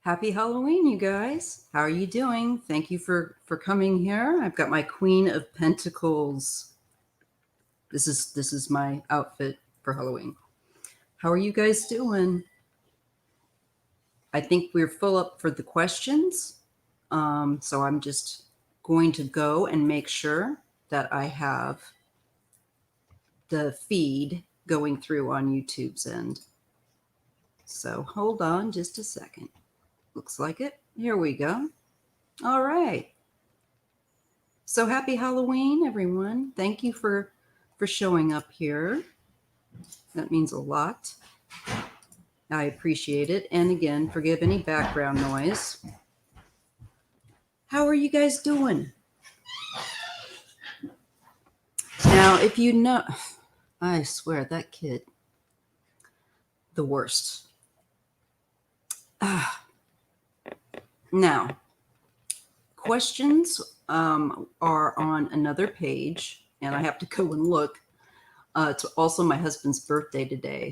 Happy Halloween, you guys. How are you doing? Thank you for coming here. I've got my Queen of Pentacles. This is my outfit for Halloween. How are you guys doing? I think we're full up for the questions. So I'm just going to go and make sure that I have the feed going through on YouTube's end. So hold on just a second. Looks like it. Here we go. All right. So happy Halloween, everyone. Thank you for showing up here. That means a lot. I appreciate it. And again, forgive any background noise. How are you guys doing? Now, if you know, I swear that kid, the worst. Now, questions are on another page, and I have to go and look. It's also my husband's birthday today,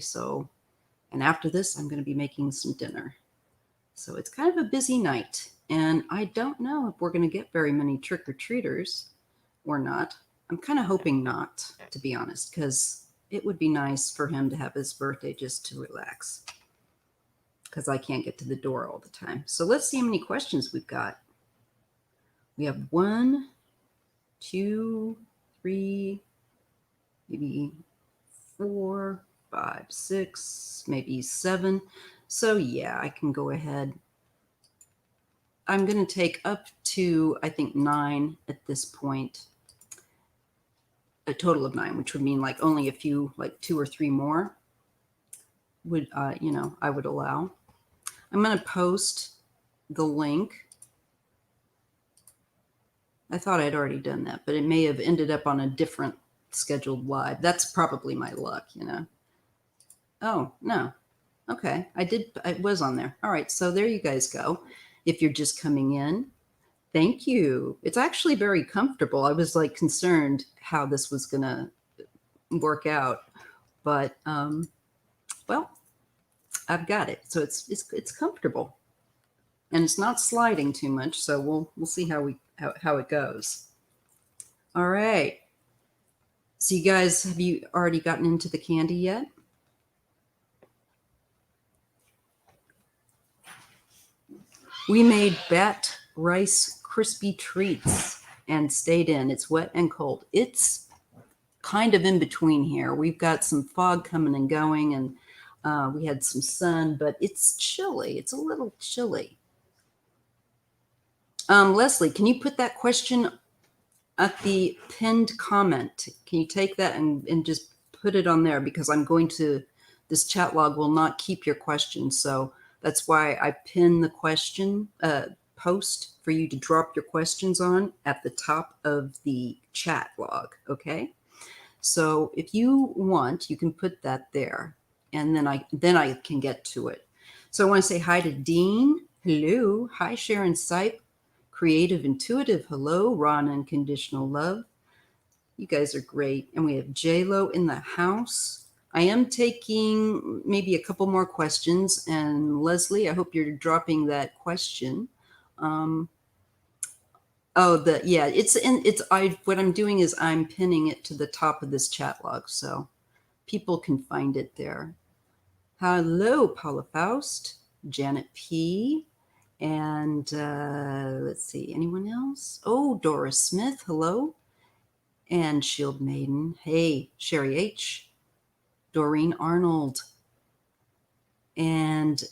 and after this, I'm going to be making some dinner. So it's kind of a busy night, and I don't know if we're going to get very many trick-or-treaters or not. I'm kind of hoping not, to be honest, because it would be nice for him to have his birthday just to relax, because I can't get to the door all the time. So let's see how many questions we've got. We have 1, 2, 3, maybe 4, 5, 6, maybe 7. So yeah, I can go ahead. I'm going to take up to, I think, 9 at this point. A total of 9, which would mean like only a few, like 2 or 3 more would, I would allow. I'm going to post the link. I thought I'd already done that, but it may have ended up on a different scheduled live. That's probably my luck, Oh, no. Okay. It was on there. All right. So there you guys go. If you're just coming in, thank you. It's actually very comfortable. I was like concerned how this was going to work out, but, well, I've got it. So it's comfortable and it's not sliding too much. So we'll see how it goes. All right. So you guys, have you already gotten into the candy yet? We made bat rice crispy treats and stayed in. It's wet and cold. It's kind of in between here. We've got some fog coming and going, and we had some sun, but it's chilly. It's a little chilly. Leslie, can you put that question at the pinned comment? Can you take that and just put it on there? Because this chat log will not keep your question. So that's why I pin the question post for you to drop your questions on at the top of the chat log. Okay. So if you want, you can put that there, and then I can get to it. So I want to say hi to Dean. Hello. Hi, Sharon Sipe. Creative Intuitive. Hello. Ron Unconditional Love. You guys are great. And we have J-Lo in the house. I am taking maybe a couple more questions. And Leslie, I hope you're dropping that question. What I'm doing is I'm pinning it to the top of this chat log so people can find it there. Hello, Paula Faust, Janet P. And let's see, anyone else? Oh, Doris Smith, hello. And Shield Maiden, hey, Sherry H. Doreen Arnold. And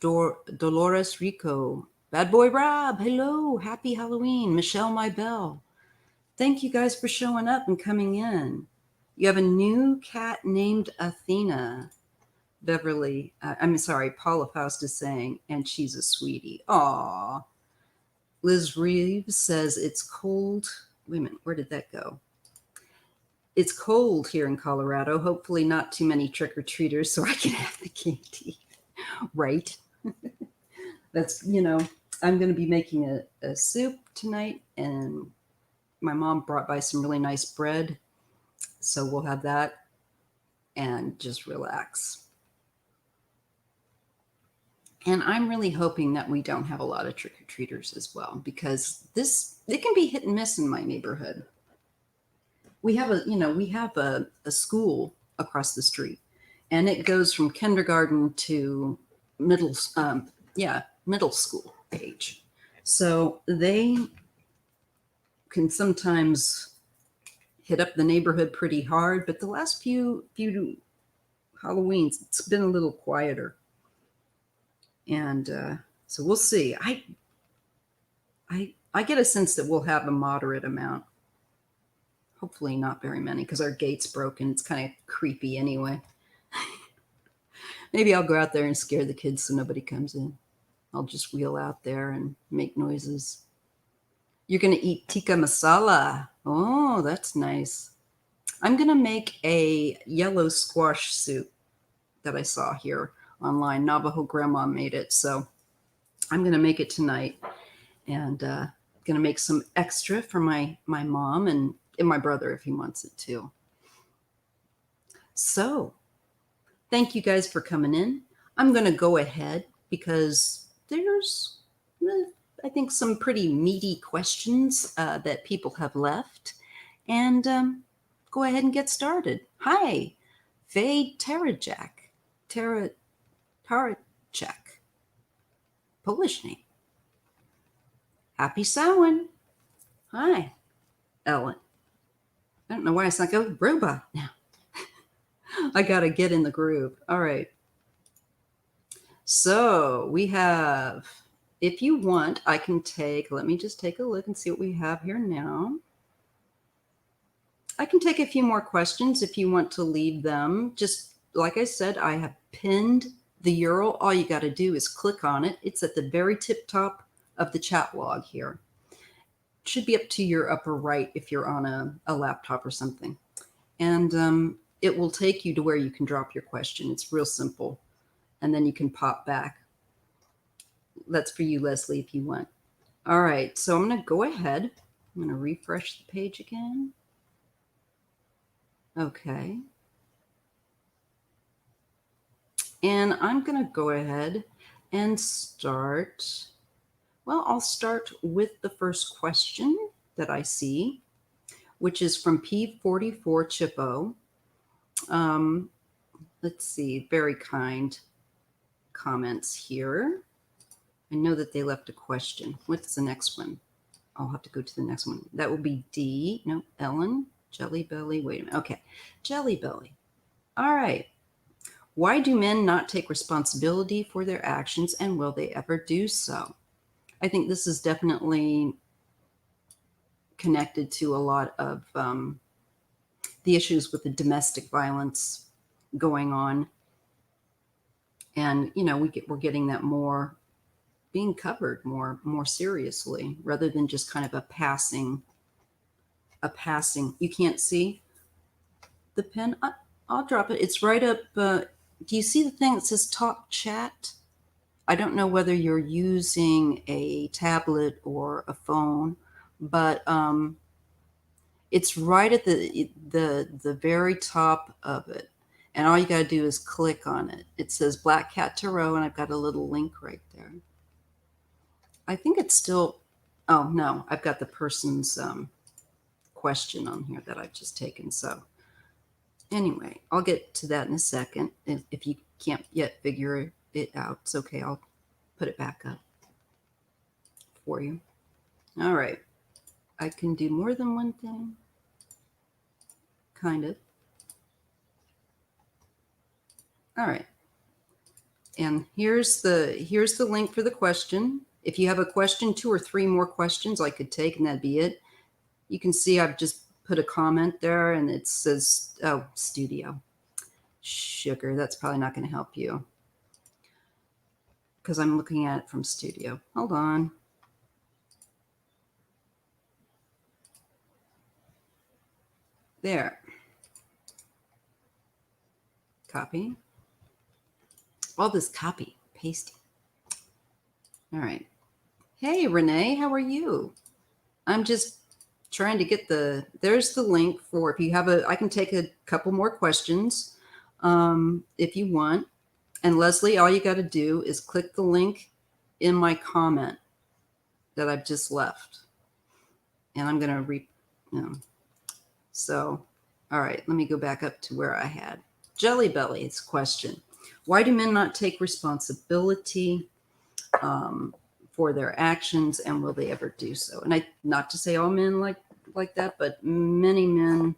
Dolores Rico. Bad Boy Rob, hello, happy Halloween. Michelle My Belle. Thank you guys for showing up and coming in. You have a new cat named Athena. Beverly, Paula Faust is saying, and she's a sweetie. Aw. Liz Reeves says it's cold. Wait a minute, where did that go? It's cold here in Colorado. Hopefully not too many trick-or-treaters so I can have the candy. Right? That's, I'm going to be making a soup tonight, and my mom brought by some really nice bread. So we'll have that and just relax. And I'm really hoping that we don't have a lot of trick-or-treaters as well, because it can be hit and miss in my neighborhood. We have a school across the street, and it goes from kindergarten to middle, middle school age. So they can sometimes hit up the neighborhood pretty hard, but the last few Halloweens, it's been a little quieter. And so we'll see. I get a sense that we'll have a moderate amount. Hopefully not very many, because our gate's broken. It's kind of creepy anyway. Maybe I'll go out there and scare the kids so nobody comes in. I'll just wheel out there and make noises. You're going to eat tikka masala. Oh, that's nice. I'm going to make a yellow squash soup that I saw here online. Navajo grandma made it. So I'm going to make it tonight, and going to make some extra for my mom and my brother if he wants it too. So thank you guys for coming in. I'm going to go ahead because there's, I think, some pretty meaty questions that people have left, and go ahead and get started. Hi, Faye Tarajak. Tarajak. Polish name. Happy Samhain. Hi, Ellen. I don't know why it's not going robot now. I got to get in the groove. All right. So we have, if you want, I can let me just take a look and see what we have here now. I can take a few more questions if you want to leave them. Just like I said, I have pinned the URL. All you got to do is click on it. It's at the very tip top of the chat log here. It should be up to your upper right if you're on a laptop or something. And it will take you to where you can drop your question. It's real simple. And then you can pop back. That's for you, Leslie, if you want. All right, so I'm going to go ahead. I'm going to refresh the page again. Okay. And I'm going to go ahead and start. Well, I'll start with the first question that I see, which is from P44 Chippo. Let's see, very kind comments here. I know that they left a question. What's the next one? I'll have to go to the next one. That will be D. No, Ellen. Jelly Belly. Wait a minute. Okay. Jelly Belly. All right. Why do men not take responsibility for their actions, and will they ever do so? I think this is definitely connected to a lot of the issues with the domestic violence going on. And, we're getting that being covered more seriously, rather than just kind of a passing. You can't see the pen. I'll drop it. It's right up. Do you see the thing that says talk chat? I don't know whether you're using a tablet or a phone, but it's right at the very top of it. And all you got to do is click on it. It says Blackcat Tarot, and I've got a little link right there. I think it's still, oh no, I've got the person's question on here that I've just taken. So anyway, I'll get to that in a second. If you can't yet figure it out, it's okay. I'll put it back up for you. All right. I can do more than one thing. Kind of. All right. And here's the link for the question. If you have a question, 2 or 3 more questions I could take, and that'd be it. You can see I've just put a comment there, and it says, oh, studio. Sugar, that's probably not going to help you, because I'm looking at it from studio. Hold on. There. Copy. All this copy, pasting. All right. Hey, Renee, how are you? I'm just trying to get there's the link for, if you have I can take a couple more questions if you want. And Leslie, all you got to do is click the link in my comment that I've just left. And I'm going to So, all right, let me go back up to where I had Jelly Belly's question. Why do men not take responsibility for their actions, and will they ever do so? And not to say all men like that, but many men,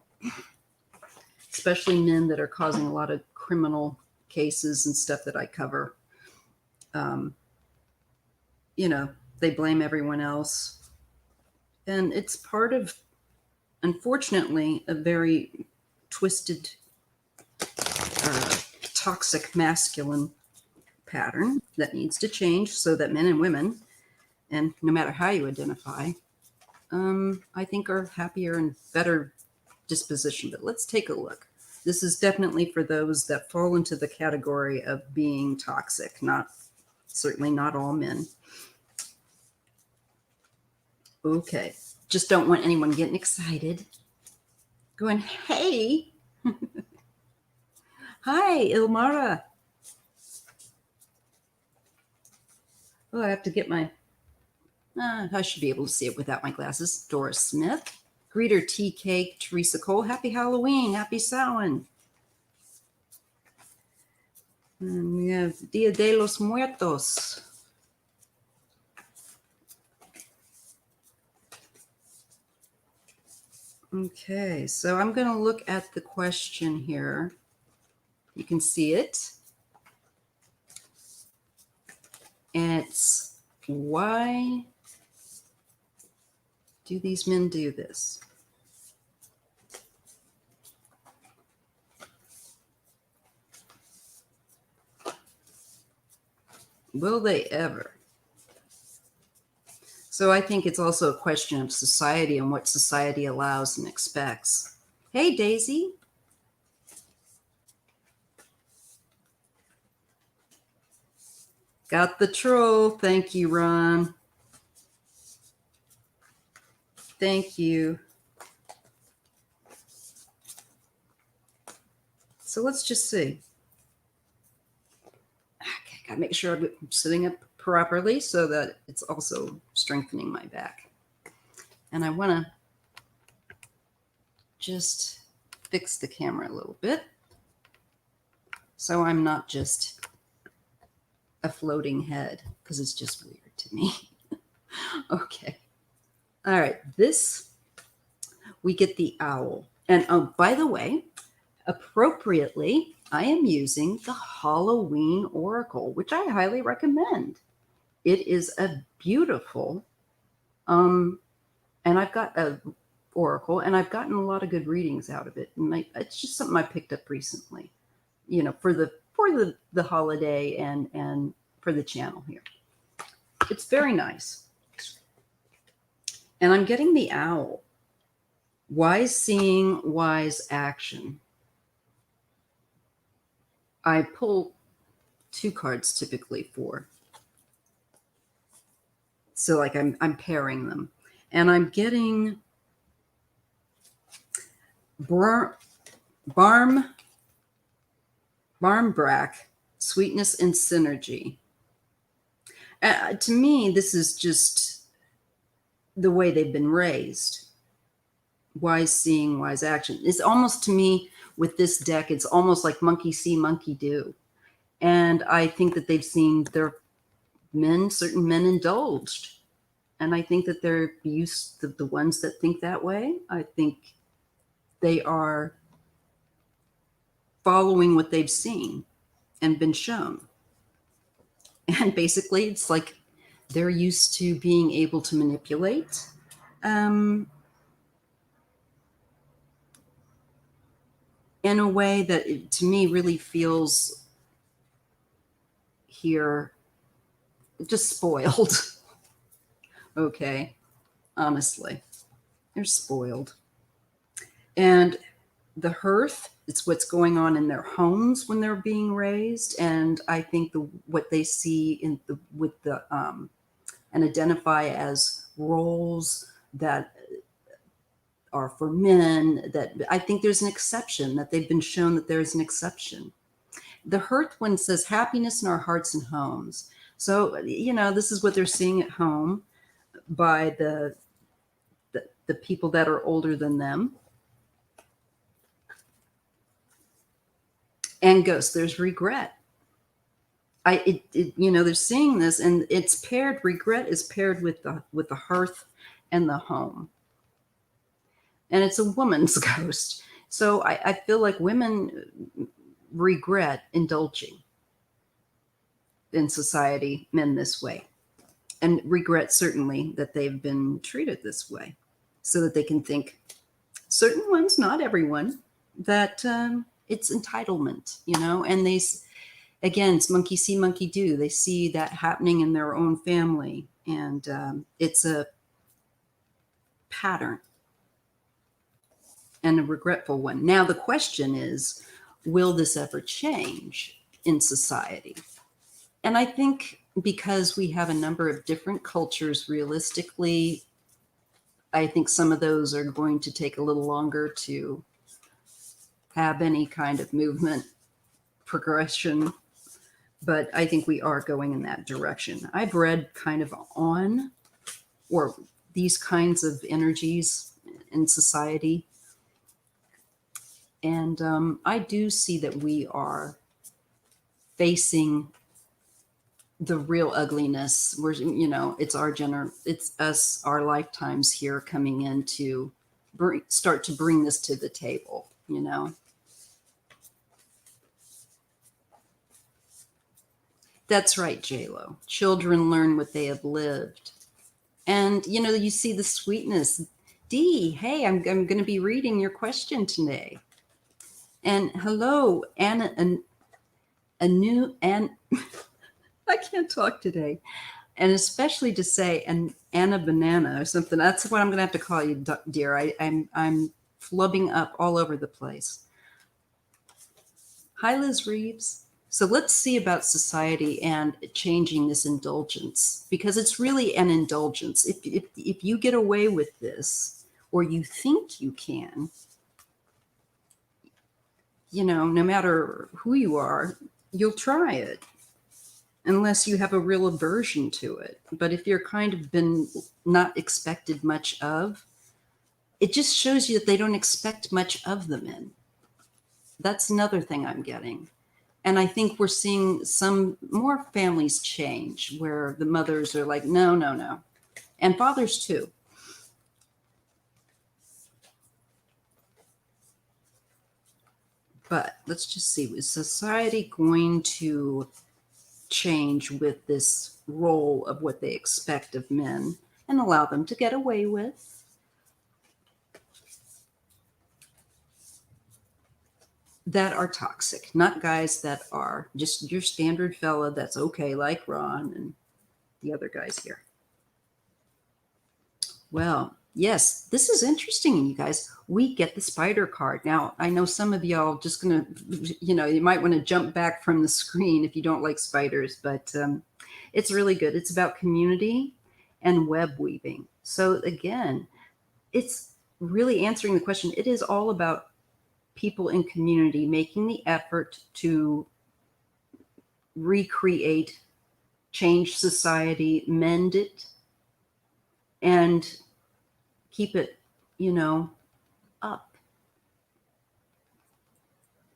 especially men that are causing a lot of criminal cases and stuff that I cover, they blame everyone else. And it's part of, unfortunately, a very twisted, toxic masculine pattern that needs to change so that men and women, and no matter how you identify, I think are happier and better disposition. But let's take a look. This is definitely for those that fall into the category of being toxic, certainly not all men. Okay. Just don't want anyone getting excited. Going, hey. Hi, Ilmara. Oh, I have to get my... I should be able to see it without my glasses. Doris Smith. Greeter TK Teresa Cole. Happy Halloween. Happy Samhain. And we have Dia de los Muertos. Okay, so I'm going to look at the question here. You can see it. And it's, why do these men do this? Will they ever? So I think it's also a question of society and what society allows and expects. Hey, Daisy. Got the troll. Thank you, Ron. Thank you. So let's just see. Okay, gotta make sure I'm sitting up properly so that it's also strengthening my back. And I want to just fix the camera a little bit so I'm not just a floating head, because it's just weird to me. Okay. All right. We get the owl. And oh, by the way, appropriately, I am using the Halloween Oracle, which I highly recommend. It is a beautiful, and I've got a oracle, and I've gotten a lot of good readings out of it. And it's just something I picked up recently, for the holiday and for the channel here. It's very nice. And I'm getting the owl. Wise seeing, wise action. I pull 2 cards typically for. So like I'm pairing them. And I'm getting Barmbrack, sweetness and synergy. To me, this is just the way they've been raised. Wise seeing, wise action. It's almost, to me, with this deck, it's almost like monkey see, monkey do. And I think that they've seen certain men indulged. And I think that they're the ones that think that way. I think they are following what they've seen and been shown. And basically, it's like they're used to being able to manipulate. In a way that, to me, really feels here just spoiled. Okay, honestly, they're spoiled. And the hearth, it's what's going on in their homes when they're being raised. And I think what they see and identify as roles that are for men, that I think there's an exception, that they've been shown that there's an exception. The hearth one says happiness in our hearts and homes. So, this is what they're seeing at home by the people that are older than them. And ghosts, there's regret. They're seeing this, and it's paired. Regret is paired with the hearth and the home, and it's a woman's ghost. So I feel like women regret indulging in society, men this way, and regret certainly that they've been treated this way, so that they can think, certain ones, not everyone, that it's entitlement, and again, it's monkey see, monkey do. They see that happening in their own family, and it's a pattern and a regretful one. Now, the question is, will this ever change in society? And I think because we have a number of different cultures, realistically, I think some of those are going to take a little longer to have any kind of movement, progression. But I think we are going in that direction. I've read kind of on or these kinds of energies in society. And I do see that we are facing the real ugliness. We're, it's it's us, our lifetimes here coming in to start to bring this to the table, That's right, J-Lo. Children learn what they have lived. And, you see the sweetness. Dee, hey, I'm going to be reading your question today. And hello, Anna, a new, and I can't talk today. And especially to say an Anna Banana or something. That's what I'm going to have to call you, dear. I'm flubbing up all over the place. Hi, Liz Reeves. So let's see about society and changing this indulgence, because it's really an indulgence. If you get away with this, or you think you can, no matter who you are, you'll try it, unless you have a real aversion to it. But if you're kind of been not expected much of, it just shows you that they don't expect much of the men. That's another thing I'm getting. And I think we're seeing some more families change where the mothers are like, no, no, no. And fathers too. But let's just see, is society going to change with this role of what they expect of men and allow them to get away with? That are toxic, not guys that are just your standard fella that's okay, like Ron and the other guys here. Well, yes, this is interesting, you guys. We get the spider card. Now, I know some of y'all just gonna, you might want to jump back from the screen if you don't like spiders, but it's really good. It's about community and web weaving. So again, it's really answering the question. It is all about people in community making the effort to recreate, change society, mend it, and keep it, up.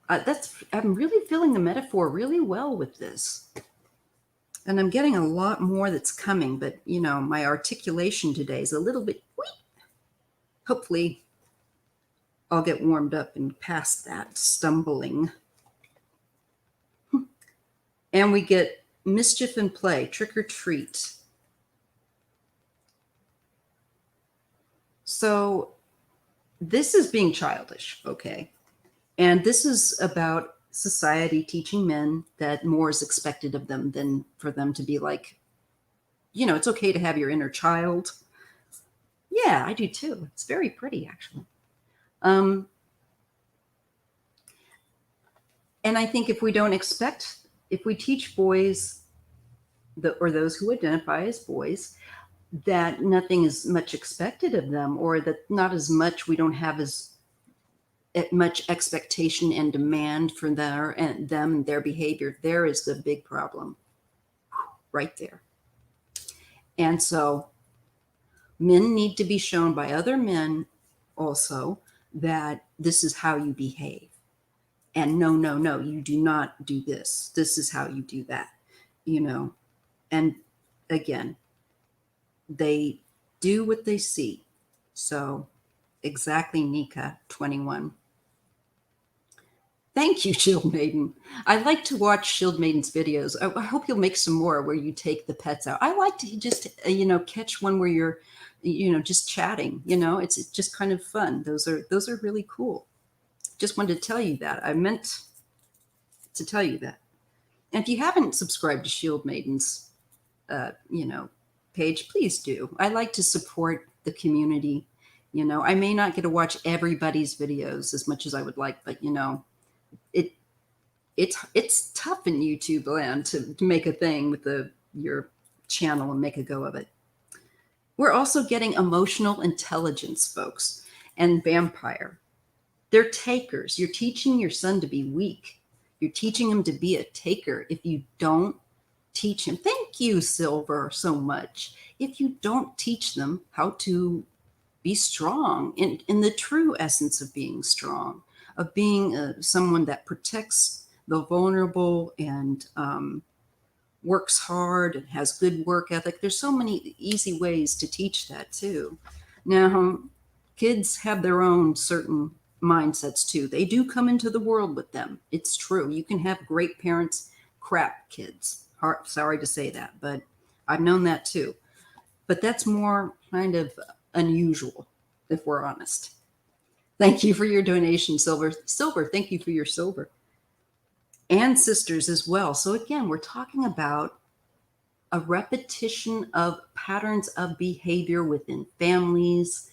I'm really feeling the metaphor really well with this. And I'm getting a lot more that's coming, but my articulation today is a little bit weak. Hopefully I'll get warmed up and past that stumbling. And we get mischief and play, trick or treat. So this is being childish, okay? And this is about society teaching men that more is expected of them than for them to be like, it's okay to have your inner child. Yeah, I do too. It's very pretty, actually. And I think if we teach boys, or those who identify as boys, that nothing is much expected of them, or that not as much, we don't have as much expectation and demand for them and their behavior. There is the big problem right there. And so men need to be shown by other men also that this is how you behave. And no, no, no, you do not do this. This is how you do that, you know. And again, they do what they see. So exactly, Nika 21. Thank you, Shield Maiden. I like to watch Shield Maiden's videos. I hope you'll make some more where you take the pets out. I like to just, catch one where you're, just chatting. It's just kind of fun. Those are really cool. Just wanted to tell you that. I meant to tell you that. And if you haven't subscribed to Shield Maiden's, page, please do. I like to support the community. I may not get to watch everybody's videos as much as I would like, but it's tough in YouTube land to make a thing with your channel and make a go of it. We're also getting emotional intelligence, folks, and vampire. They're takers. You're teaching your son to be weak. You're teaching him to be a taker. If you don't teach him, thank you, Silver, so much. If you don't teach them how to be strong in the true essence of being strong, of being someone that protects the vulnerable and works hard and has good work ethic. There's so many easy ways to teach that too. Now, kids have their own certain mindsets too. They do come into the world with them. It's true. You can have great parents, crap kids. Sorry to say that, but I've known that too. But that's more kind of unusual, if we're honest. Thank you for your donation, Silver. Silver, thank you for your silver. And sisters as well. So again, we're talking about a repetition of patterns of behavior within families,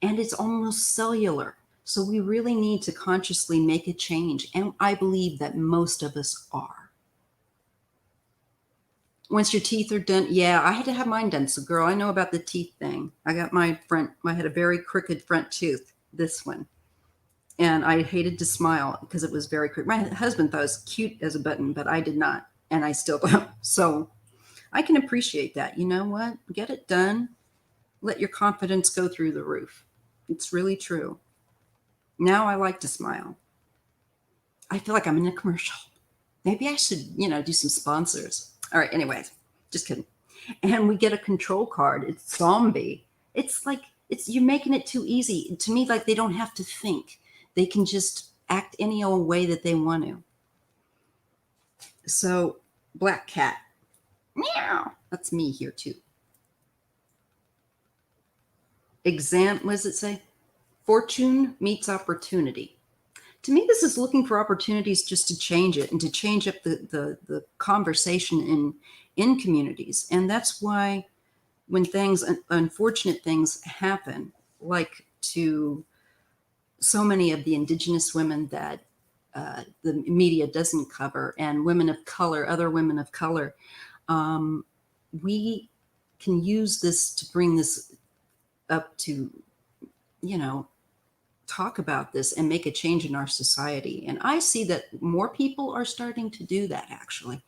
and it's almost cellular. So we really need to consciously make a change. And I believe that most of us are. Once your teeth are done, yeah, I had to have mine done. So girl, I know about the teeth thing. I got I had a very crooked front tooth, this one. And I hated to smile because it was very crooked. My husband thought it was cute as a button, but I did not. And I still don't. So I can appreciate that. You know what? Get it done. Let your confidence go through the roof. It's really true. Now I like to smile. I feel like I'm in a commercial. Maybe I should, do some sponsors. All right, anyways, just kidding. And we get a control card. It's zombie. It's like, you're making it too easy. To me, like they don't have to think. They can just act any old way that they want to. So, Blackcat. Meow. That's me here too. What does it say? Fortune meets opportunity. To me, this is looking for opportunities just to change it and to change up the conversation in communities. And that's why when unfortunate things happen, like to so many of the indigenous women that the media doesn't cover, and women of color, other women of color, we can use this to bring this up to, talk about this and make a change in our society. And I see that more people are starting to do that actually.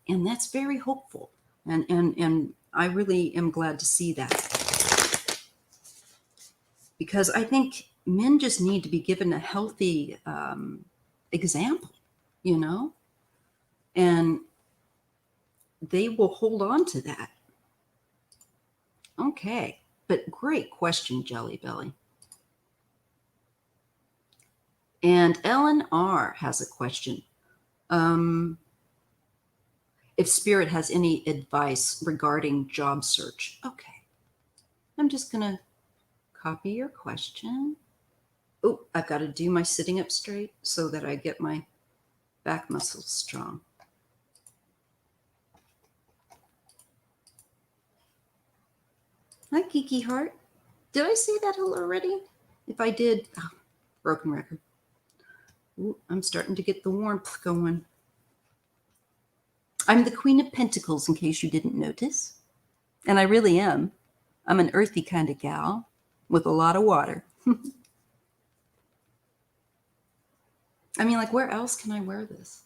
And that's very hopeful. And I really am glad to see that. Because I think men just need to be given a healthy example, and they will hold on to that. Okay, but great question, Jelly Belly. And Ellen R. has a question. If Spirit has any advice regarding job search. Okay, I'm just going to copy your question. Oh, I've got to do my sitting up straight so that I get my back muscles strong. Hi, Kiki Heart. Did I say that already? If I did, broken record. Ooh, I'm starting to get the warmth going. I'm the Queen of Pentacles, in case you didn't notice. And I really am. I'm an earthy kind of gal with a lot of water. I mean, like, where else can I wear this?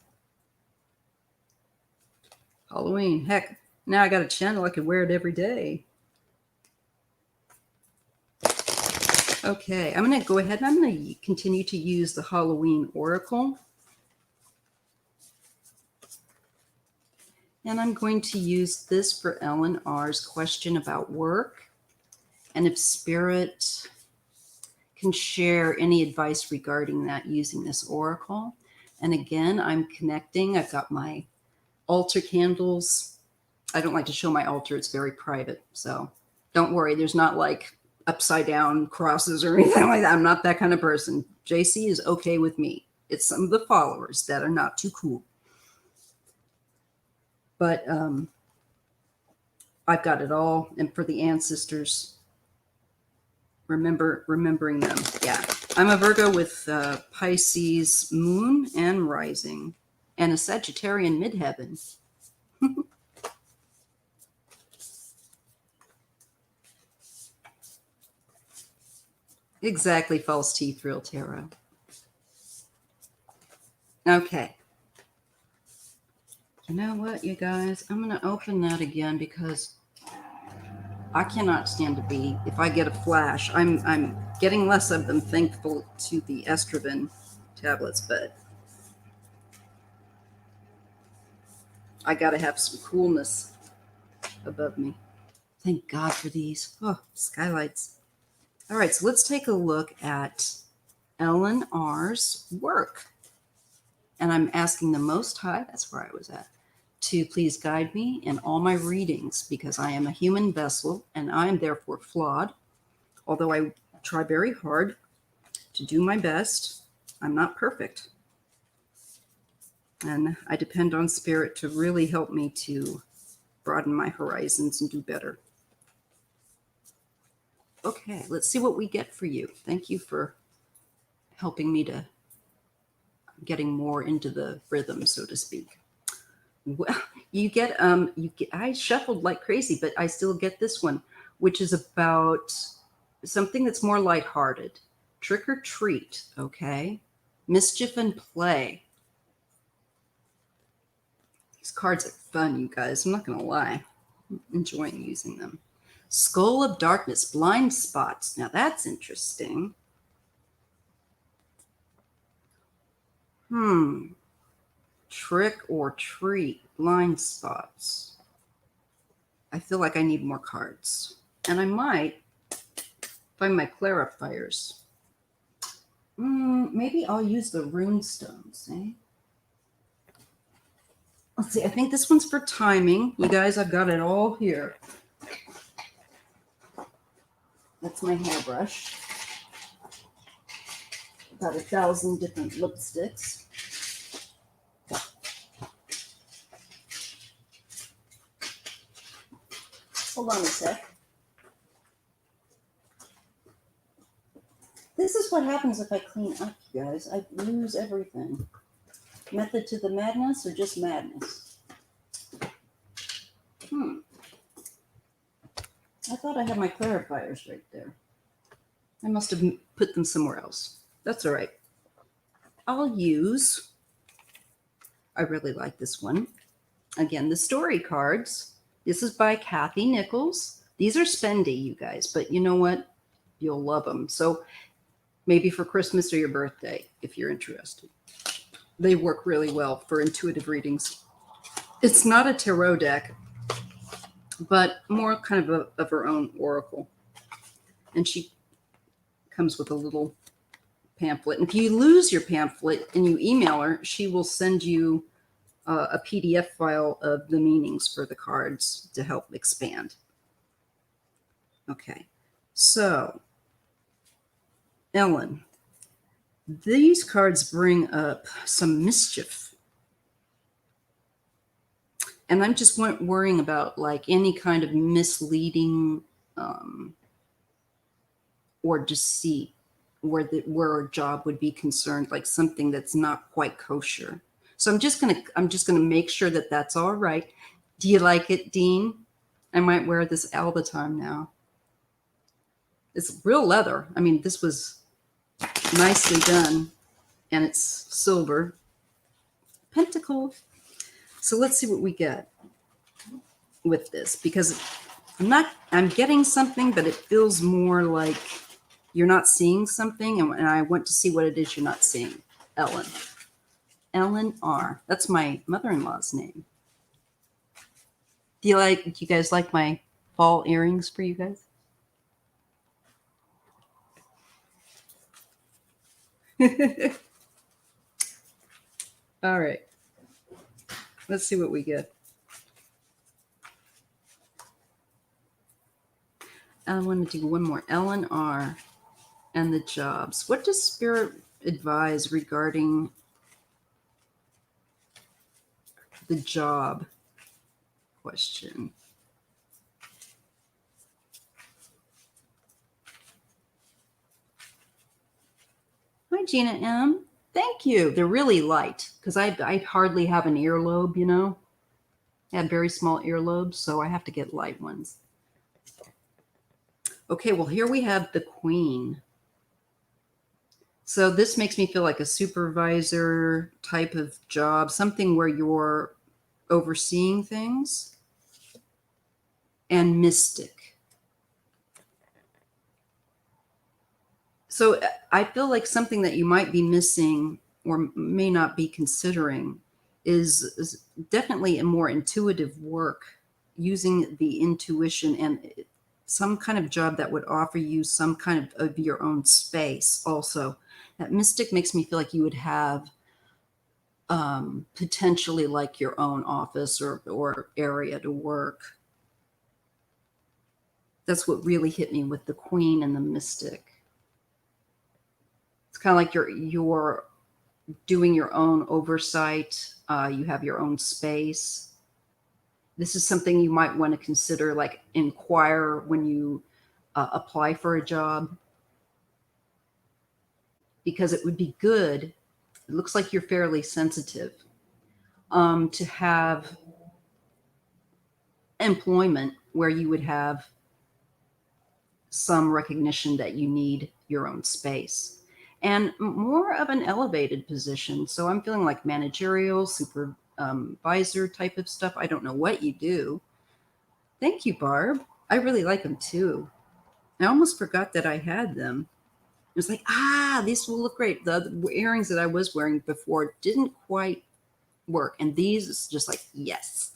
Halloween. Heck, now I got a channel. I could wear it every day. Okay, I'm going to go ahead and I'm going to continue to use the Halloween Oracle. And I'm going to use this for Ellen R.'s question about work. And if Spirit can share any advice regarding that using this oracle. And again, I'm connecting. I've got my altar candles. I don't like to show my altar. It's very private. So don't worry. There's not like upside down crosses or anything like that. I'm not that kind of person. JC is okay with me. It's some of the followers that are not too cool. But I've got it all. And for the ancestors, remembering them. Yeah. I'm a Virgo with Pisces moon and rising and a Sagittarian midheaven. Exactly, false teeth, real tarot. Okay. You know what, you guys? I'm going to open that again because I cannot stand to be, if I get a flash, I'm getting less of them, thankful to the estrogen tablets, but I got to have some coolness above me. Thank God for these. Oh, skylights. All right, so let's take a look at Ellen R.'s work. And I'm asking the Most High, that's where I was at, to please guide me in all my readings because I am a human vessel and I am therefore flawed. Although I try very hard to do my best, I'm not perfect. And I depend on Spirit to really help me to broaden my horizons and do better. Okay, let's see what we get for you. Thank you for helping me to getting more into the rhythm, so to speak. Well, I shuffled like crazy, but I still get this one, which is about something that's more lighthearted. Trick or treat, okay? Mischief and play. These cards are fun, you guys. I'm not going to lie. I'm enjoying using them. Skull of Darkness, blind spots. Now that's interesting. Trick or treat, blind spots. I feel like I need more cards. And I might find my clarifiers. Maybe I'll use the rune stones, eh? Let's see, I think this one's for timing. You guys, I've got it all here. That's my hairbrush. About 1,000 different lipsticks. Hold on a sec. This is what happens if I clean up, you guys. I lose everything. Method to the madness or just madness? I thought I had my clarifiers right there. I must have put them somewhere else. That's all right. I'll use, I really like this one. Again, the story cards. This is by Kathy Nichols. These are spendy, you guys, but you know what? You'll love them. So maybe for Christmas or your birthday, if you're interested. They work really well for intuitive readings. It's not a tarot deck, but more kind of her own oracle. And she comes with a little pamphlet. And if you lose your pamphlet and you email her, she will send you a PDF file of the meanings for the cards to help expand. Okay, so Ellen, these cards bring up some mischief. And I'm just worrying about like any kind of misleading or deceit where a job would be concerned, like something that's not quite kosher. So I'm just gonna make sure that that's all right. Do you like it, Dean? I might wear this all the time now. It's real leather. I mean, this was nicely done. and it's silver. Pentacle. So let's see what we get with this, because I'm getting something, but it feels more like you're not seeing something, and I want to see what it is you're not seeing. Ellen. Ellen R. That's my mother-in-law's name. Do you guys like my fall earrings for you guys? All right. Let's see what we get. I want to do one more. Ellen R. and the jobs. What does Spirit advise regarding the job question? Hi, Gina M. Thank you. They're really light because I hardly have an earlobe, you know. I have very small earlobes, so I have to get light ones. Okay, well, here we have the Queen. So this makes me feel like a supervisor type of job, something where you're overseeing things. And mystic. So I feel like something that you might be missing or may not be considering is definitely a more intuitive work, using the intuition, and some kind of job that would offer you some kind of your own space also. That mystic makes me feel like you would have potentially like your own office or area to work. That's what really hit me with the Queen and the mystic. It's kind of like you're doing your own oversight. You have your own space. This is something you might want to consider, like inquire when you apply for a job, because it would be good. It looks like you're fairly sensitive to have employment where you would have some recognition that you need your own space and more of an elevated position. So I'm feeling like managerial, supervisor type of stuff. I don't know what you do. Thank you, Barb. I really like them too. I almost forgot that I had them. It was like, these will look great. The earrings that I was wearing before didn't quite work. And these is just like, yes.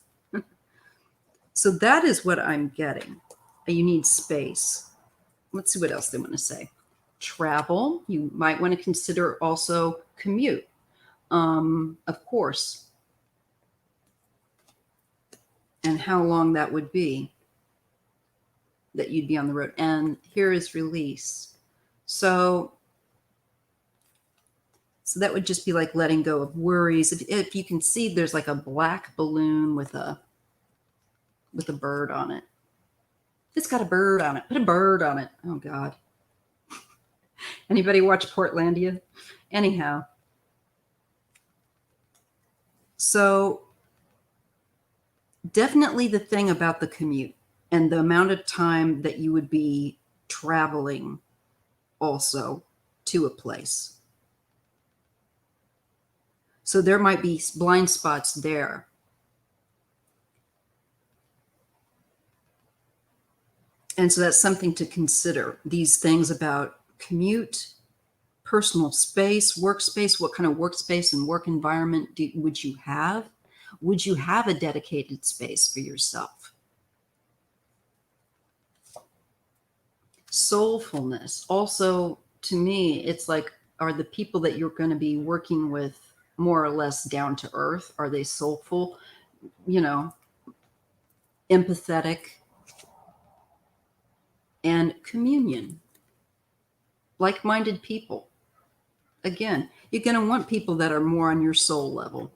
So that is what I'm getting. You need space. Let's see what else they want to say. Travel. You might want to consider also commute. Of course. And how long that would be that you'd be on the road. And here is release. So that would just be like letting go of worries. If you can see, there's like a black balloon with a bird on it. It's got a bird on it. Put a bird on it. Oh, God. Anybody watch Portlandia? Anyhow. So definitely the thing about the commute and the amount of time that you would be traveling also to a place. So there might be blind spots there. And so that's something to consider. These things about commute, personal space, workspace, what kind of workspace and work environment would you have? Would you have a dedicated space for yourself? Soulfulness. Also, to me, it's like, are the people that you're going to be working with more or less down to earth? Are they soulful? You know, empathetic? And communion. Like-minded people. Again, you're going to want people that are more on your soul level.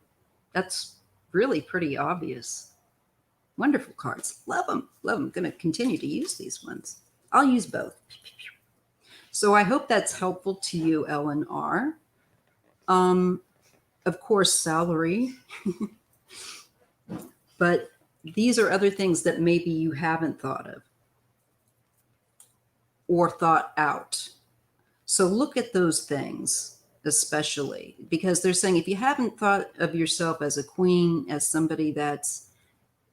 That's really pretty obvious. Wonderful cards. Love them. Love them. Going to continue to use these ones. I'll use both. So I hope that's helpful to you, Ellen R. Of course, salary. But these are other things that maybe you haven't thought of or thought out. So look at those things. especially because they're saying if you haven't thought of yourself as a queen, as somebody that's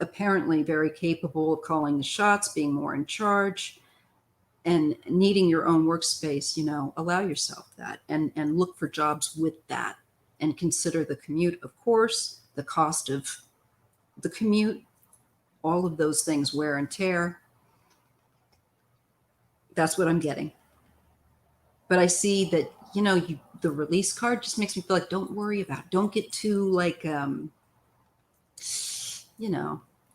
apparently very capable of calling the shots, being more in charge, and needing your own workspace, allow yourself that and look for jobs with that and consider the commute, of course, the cost of the commute, all of those things, wear and tear. That's what I'm getting. But I see that, the release card just makes me feel like don't worry about it. Don't get too like,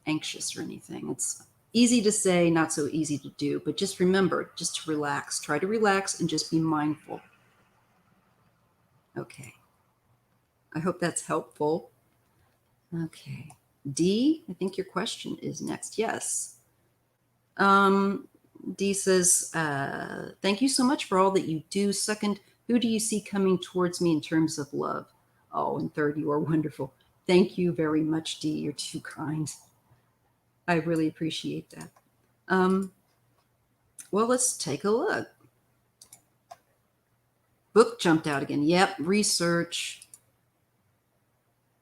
anxious or anything. It's easy to say, not so easy to do, but just remember, just to relax. Try to relax and just be mindful. Okay. I hope that's helpful. Okay. D, I think your question is next. Yes. D says, thank you so much for all that you do. Second, who do you see coming towards me in terms of love? Oh, and third, you are wonderful. Thank you very much, D. You're too kind. I really appreciate that. Well, let's take a look. Book jumped out again. Yep, research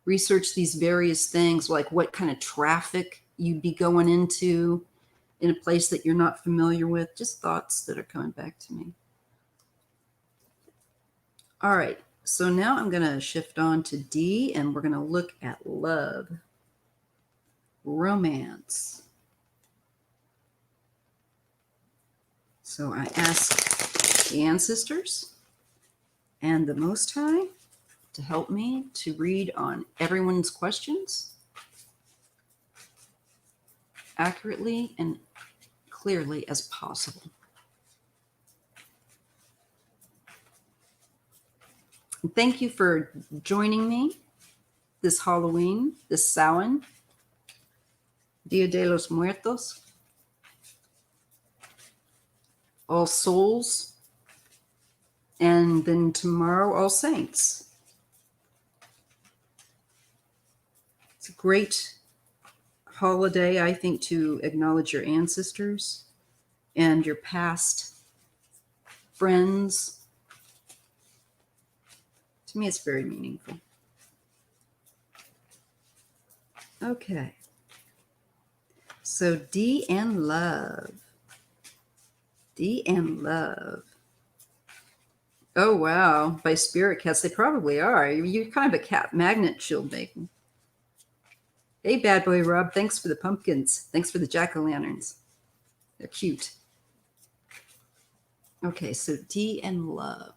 these various things, like what kind of traffic you'd be going into in a place that you're not familiar with. Just thoughts that are coming back to me. All right, so now I'm going to shift on to D, and we're going to look at love, romance. So I ask the ancestors and the Most High to help me to read on everyone's questions accurately and clearly as possible. And thank you for joining me this Halloween, this Samhain, Dia de los Muertos, All Souls, and then tomorrow, All Saints. It's a great holiday, I think, to acknowledge your ancestors and your past friends. To me, it's very meaningful. Okay. So D and love. D and love. Oh, wow. By spirit cats, they probably are. You're kind of a cat magnet, shield making. Hey, bad boy Rob, thanks for the pumpkins. Thanks for the jack-o'-lanterns. They're cute. Okay, so D and love.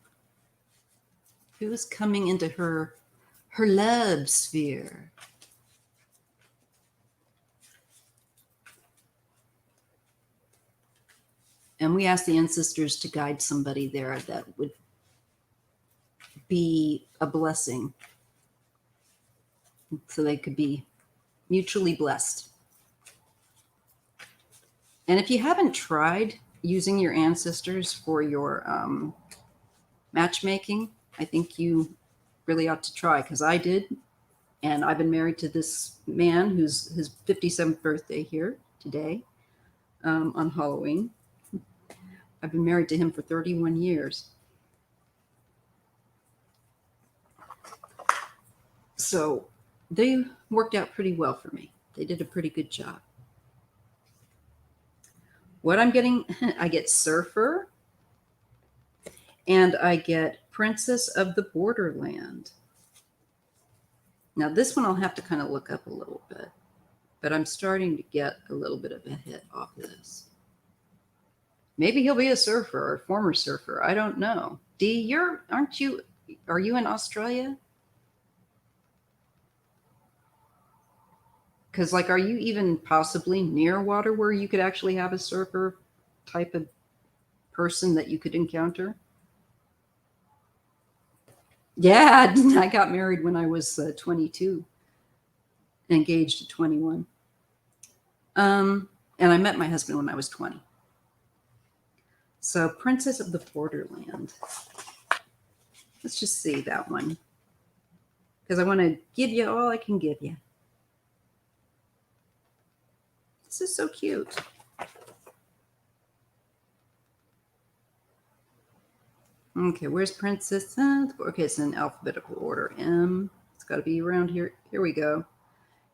Who's coming into her love sphere? And we ask the ancestors to guide somebody there that would be a blessing, so they could be mutually blessed. And if you haven't tried using your ancestors for your matchmaking, I think you really ought to try, because I did. And I've been married to this man who's his 57th birthday here today on Halloween. I've been married to him for 31 years. So they worked out pretty well for me. They did a pretty good job. What I'm getting, I get surfer, and I get princess of the borderland. Now this one I'll have to kind of look up a little bit, but I'm starting to get a little bit of a hit off this. Maybe he'll be a surfer or a former surfer. I don't know. D, are you in Australia? Because, are you even possibly near water where you could actually have a surfer type of person that you could encounter? Yeah, I got married when I was 22, engaged at 21. And I met my husband when I was 20. So, Princess of the Borderland. Let's just see that one, because I want to give you all I can give you. This is so cute. Okay, where's Princess? Okay, it's in alphabetical order. M. It's got to be around here. Here we go.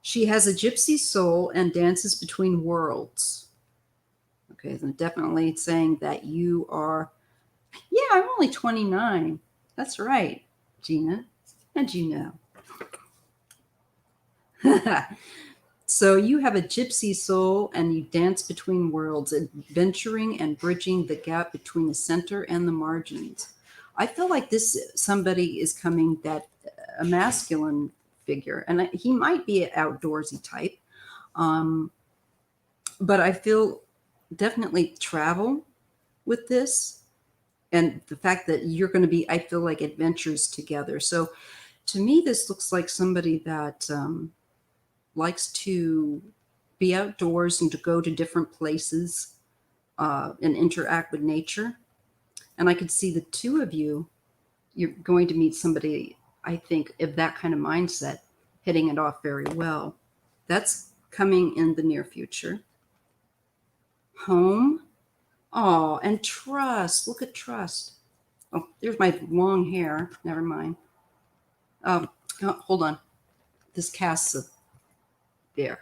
She has a gypsy soul and dances between worlds. Okay, so definitely saying that you are. Yeah, I'm only 29. That's right, Gina. How'd you know? So you have a gypsy soul and you dance between worlds, adventuring and bridging the gap between the center and the margins. I feel like this somebody is coming that a masculine figure, and he might be an outdoorsy type, um, but I feel definitely travel with this, and the fact that you're going to be, I feel like adventures together. So to me, this looks like somebody that likes to be outdoors and to go to different places and interact with nature. And I could see the two of you, you're going to meet somebody, I think, of that kind of mindset, hitting it off very well. That's coming in the near future. Home. Oh, and trust. Look at trust. Oh, there's my long hair. Never mind. Oh, hold on. This casts a there.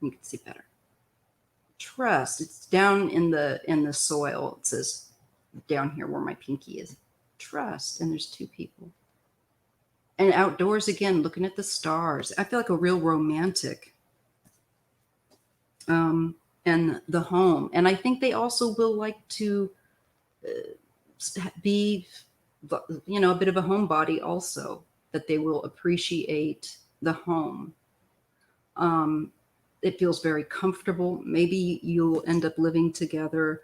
You can see better. Trust. It's down in the soil. It says down here where my pinky is. Trust. And there's two people. And outdoors again, looking at the stars. I feel like a real romantic. And the home. And I think they also will like to be, a bit of a homebody also, that they will appreciate the home. It feels very comfortable. Maybe you'll end up living together,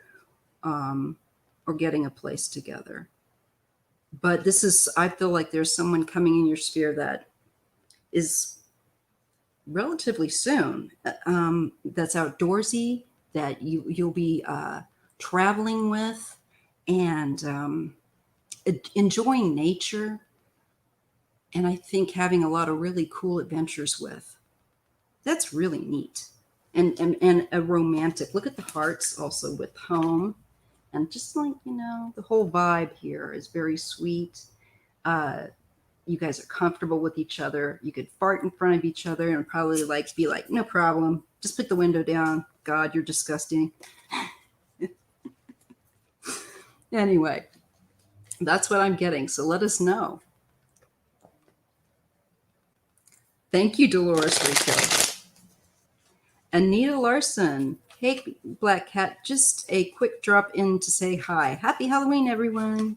or getting a place together. But this is, I feel like there's someone coming in your sphere that is relatively soon, that's outdoorsy, that you'll be traveling with, and enjoying nature. And I think having a lot of really cool adventures with. That's really neat. And a romantic. Look at the hearts also with home. And just like, the whole vibe here is very sweet. You guys are comfortable with each other. You could fart in front of each other and probably be like, no problem. Just put the window down. God, you're disgusting. Anyway, that's what I'm getting. So let us know. Thank you, Dolores Rico. Anita Larson. Hey, Black Cat. Just a quick drop in to say hi. Happy Halloween, everyone.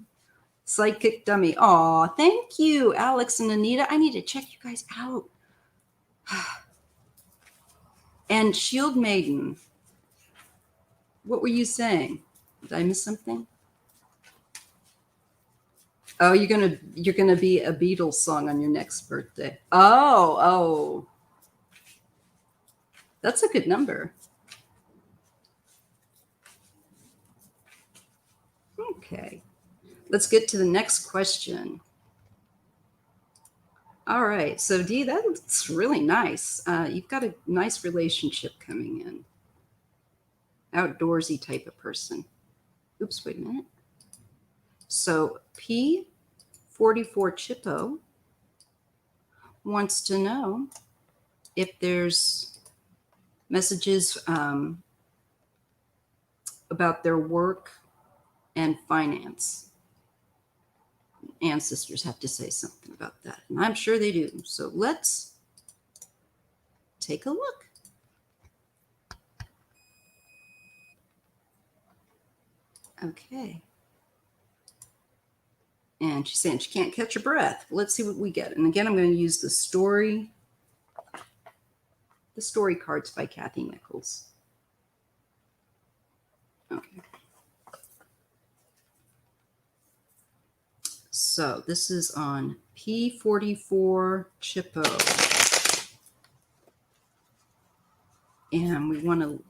Sidekick Dummy. Aw, thank you, Alex and Anita. I need to check you guys out. And Shield Maiden. What were you saying? Did I miss something? Oh, you're gonna be a Beatles song on your next birthday. Oh. That's a good number. Okay. Let's get to the next question. All right. So Dee, that's really nice. You've got a nice relationship coming in. Outdoorsy type of person. Oops, wait a minute. So P44 Chippo wants to know if there's messages about their work and finance. Ancestors have to say something about that, and I'm sure they do. So let's take a look. Okay. And she's saying she can't catch her breath. Let's see what we get. And again, I'm going to use the story cards by Kathy Nichols. Okay. So this is on P44 Chippo. And we want to,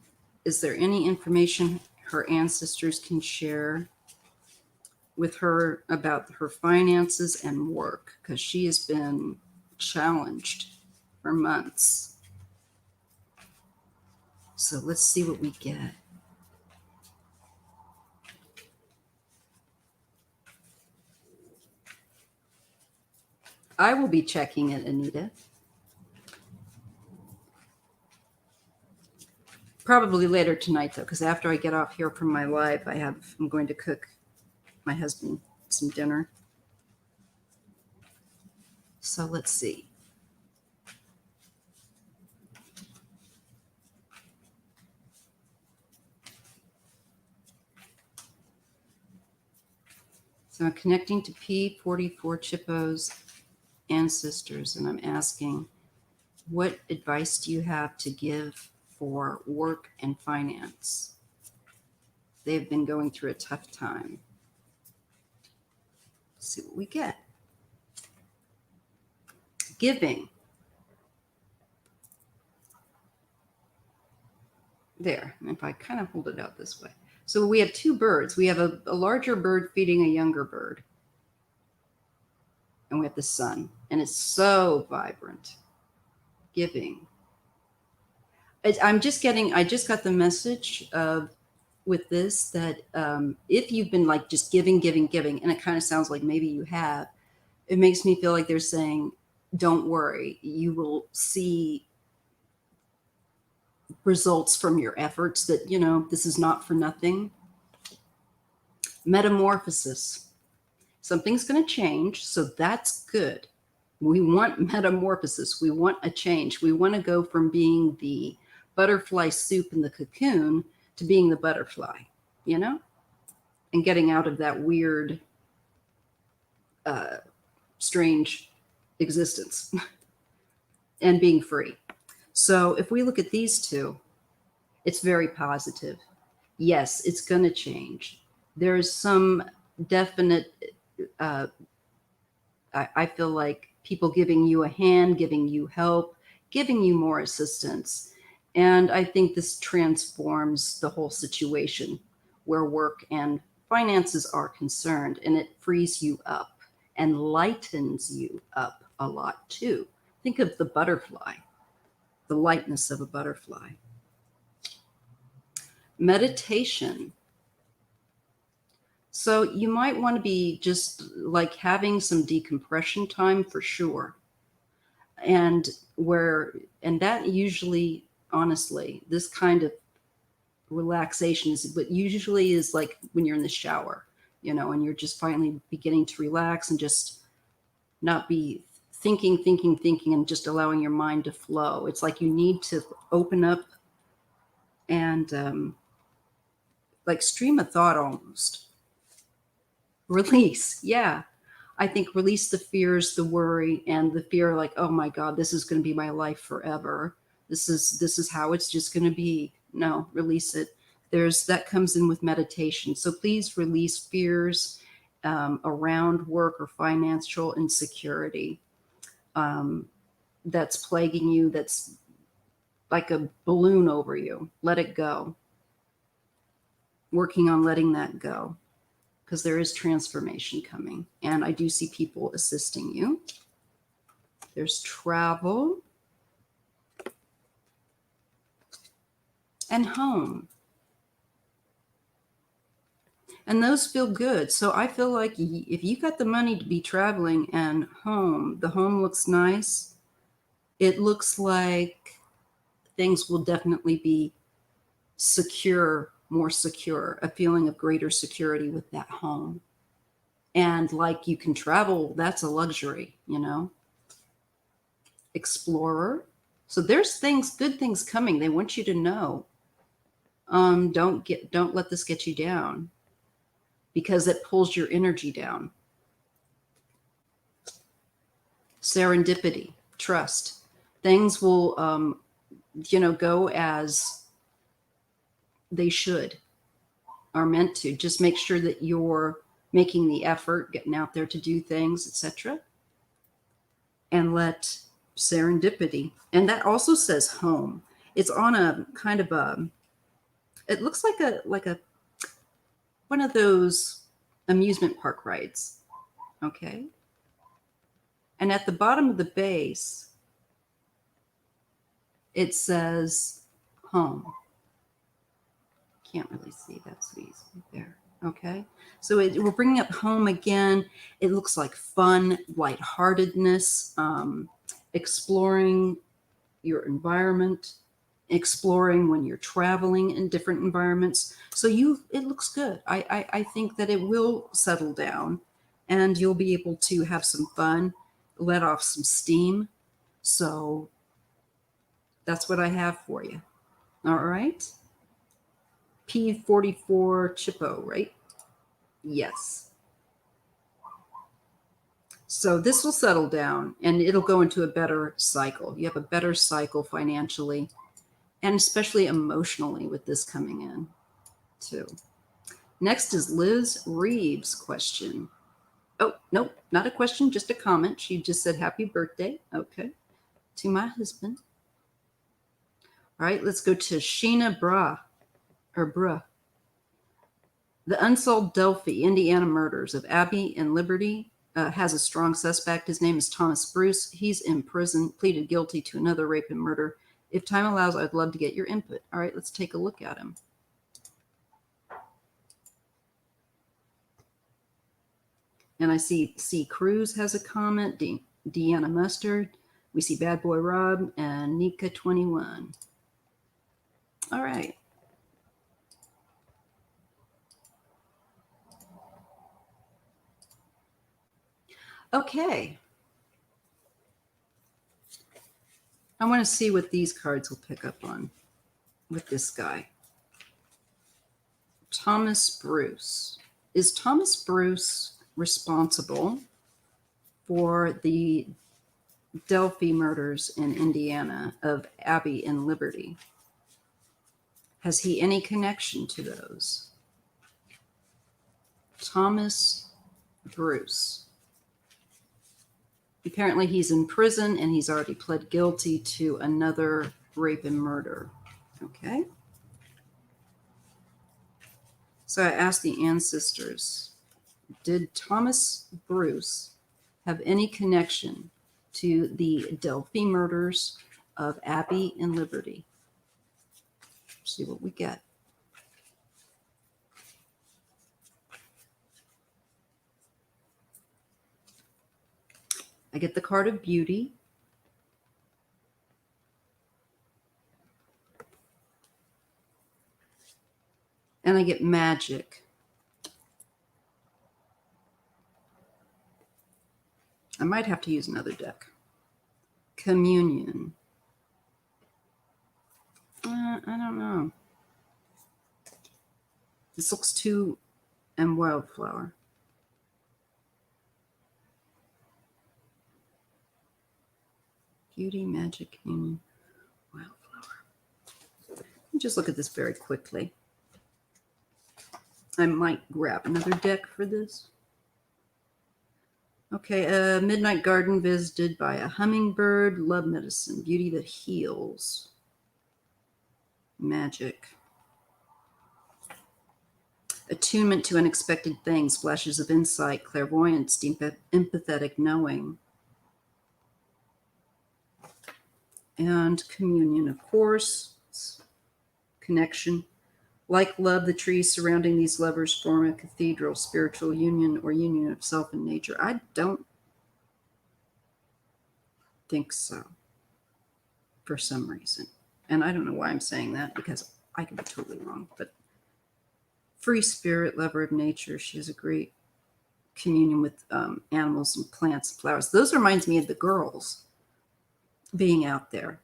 is there any information her ancestors can share with her about her finances and work? Because she has been challenged for months. So let's see what we get. I will be checking it, Anita. Probably later tonight, though, because after I get off here from my live, I'm going to cook my husband some dinner. So let's see. So I'm connecting to P44 Chippo's ancestors, and I'm asking, what advice do you have to give for work and finance? They've been going through a tough time. Let's see what we get. Giving. There, if I kind of hold it out this way. So we have two birds. We have a larger bird feeding a younger bird. And we have the sun. And it's so vibrant. Giving. I just got the message of with this that if you've been like just giving, and it kind of sounds like maybe you have, it makes me feel like they're saying, don't worry, you will see results from your efforts, that, this is not for nothing. Metamorphosis. Something's going to change, so that's good. We want metamorphosis. We want a change. We want to go from being the butterfly soup in the cocoon to being the butterfly, and getting out of that weird, strange existence and being free. So if we look at these two, it's very positive. Yes, it's going to change. There's some definite, I feel like people giving you a hand, giving you help, giving you more assistance. And I think this transforms the whole situation where work and finances are concerned, and it frees you up and lightens you up a lot too. Think of the butterfly, the lightness of a butterfly. Meditation. So you might want to be just like having some decompression time for sure. And that usually, honestly, this kind of relaxation is what usually is like when you're in the shower, and you're just finally beginning to relax and just not be thinking, and just allowing your mind to flow. It's like you need to open up and like stream of thought almost. Release. Yeah. I think release the fears, the worry, and the fear like, oh my God, this is going to be my life forever. This is how it's just going to be. No, release it. That comes in with meditation. So please release fears around work or financial insecurity that's plaguing you, that's like a balloon over you. Let it go. Working on letting that go, because there is transformation coming. And I do see people assisting you. There's travel and home. And those feel good. So I feel like if you got the money to be traveling and home, the home looks nice. It looks like things will definitely be secure, more secure, a feeling of greater security with that home. And like you can travel, that's a luxury, Explorer. So there's good things coming. They want you to know. Don't let this get you down, because it pulls your energy down. Serendipity, trust. Things will, go as they should, are meant to. Just make sure that you're making the effort, getting out there to do things, etc. And let serendipity. And that also says home. It's on a kind of it looks like a one of those amusement park rides. Okay. And at the bottom of the base, it says home. can't really see that squeeze there. Okay. So we're bringing up home again. It looks like fun, lightheartedness, exploring your environment, exploring when you're traveling in different environments. So it looks good. I think that it will settle down and you'll be able to have some fun, let off some steam. So that's what I have for you. All right. P44 Chippo, right? Yes. So this will settle down and it'll go into a better cycle. You have a better cycle financially and especially emotionally with this coming in too. Next is Liz Reeves' question. Oh, nope, not a question, just a comment. She just said happy birthday. Okay. To my husband. All right, let's go to Sheena Bruh. The unsolved Delphi, Indiana murders of Abby and Liberty has a strong suspect. His name is Thomas Bruce. He's in prison, pleaded guilty to another rape and murder. If time allows, I'd love to get your input. All right, let's take a look at him. And I see C. Cruz has a comment, Deanna Mustard. We see Bad Boy Rob and Nika 21. All right. Okay. I want to see what these cards will pick up on with this guy. Thomas Bruce. Is Thomas Bruce responsible for the Delphi murders in Indiana of Abby and Liberty? Has he any connection to those? Thomas Bruce. Apparently he's in prison and he's already pled guilty to another rape and murder. Okay. So I asked the ancestors, did Thomas Bruce have any connection to the Delphi murders of Abby and Liberty? Let's see what we get. I get the card of beauty. And I get magic. I might have to use another deck. Communion. I don't know. This looks too... and wildflower. Beauty, magic, communion, wildflower. Let me just look at this very quickly. I might grab another deck for this. Okay, a midnight garden visited by a hummingbird, love medicine, beauty that heals, magic, attunement to unexpected things, flashes of insight, clairvoyance, deep empathetic knowing, and communion, of course, connection. Like love, the trees surrounding these lovers form a cathedral, spiritual union, or union of self and nature. I don't think so, for some reason. And I don't know why I'm saying that, because I could be totally wrong. But free spirit, lover of nature, she has a great communion with animals and plants and flowers. Those reminds me of the girls being out there.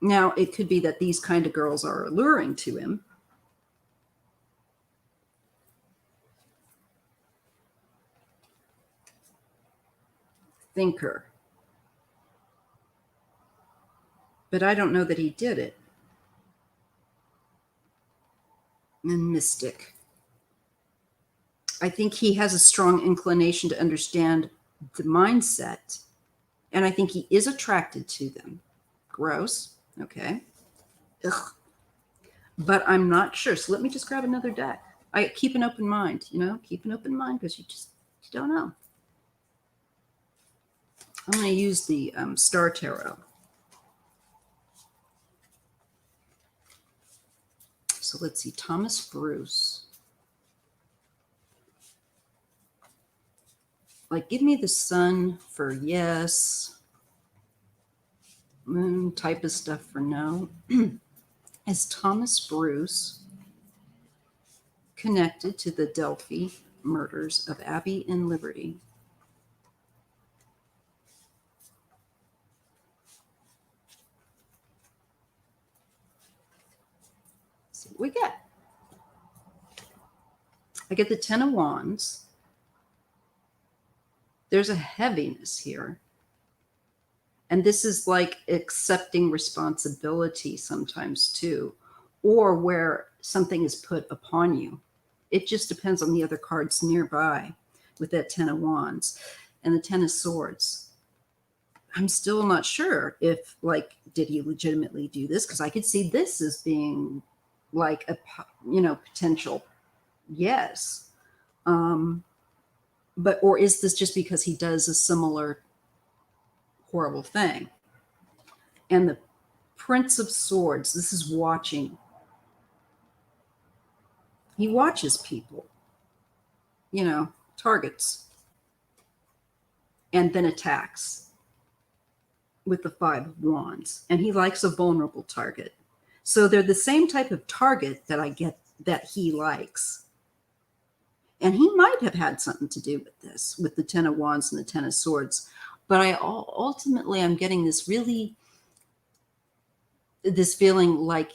Now, it could be that these kind of girls are alluring to him. Thinker. But I don't know that he did it. And mystic. I think he has a strong inclination to understand the mindset. And I think he is attracted to them. Gross. Okay. Ugh. But I'm not sure. So let me just grab another deck. I keep an open mind, keep an open mind because you don't know. I'm going to use the Star Tarot. So let's see, Thomas Bruce. Like, give me the sun for yes, moon type of stuff for no. Is Thomas Bruce connected to the Delphi murders of Abbey and Liberty? Let's see what we get. I get the Ten of Wands. There's a heaviness here. And this is like accepting responsibility sometimes too, or where something is put upon you. It just depends on the other cards nearby with that Ten of Wands and the Ten of Swords. I'm still not sure if, like, did he legitimately do this? Because I could see this as being like a, potential yes. But, or is this just because he does a similar horrible thing? And the Prince of Swords, this is watching. He watches people, targets, and then attacks with the Five of Wands. And he likes a vulnerable target. So they're the same type of target that I get that he likes. And he might have had something to do with this, with the Ten of Wands and the Ten of Swords. But I'm getting this feeling like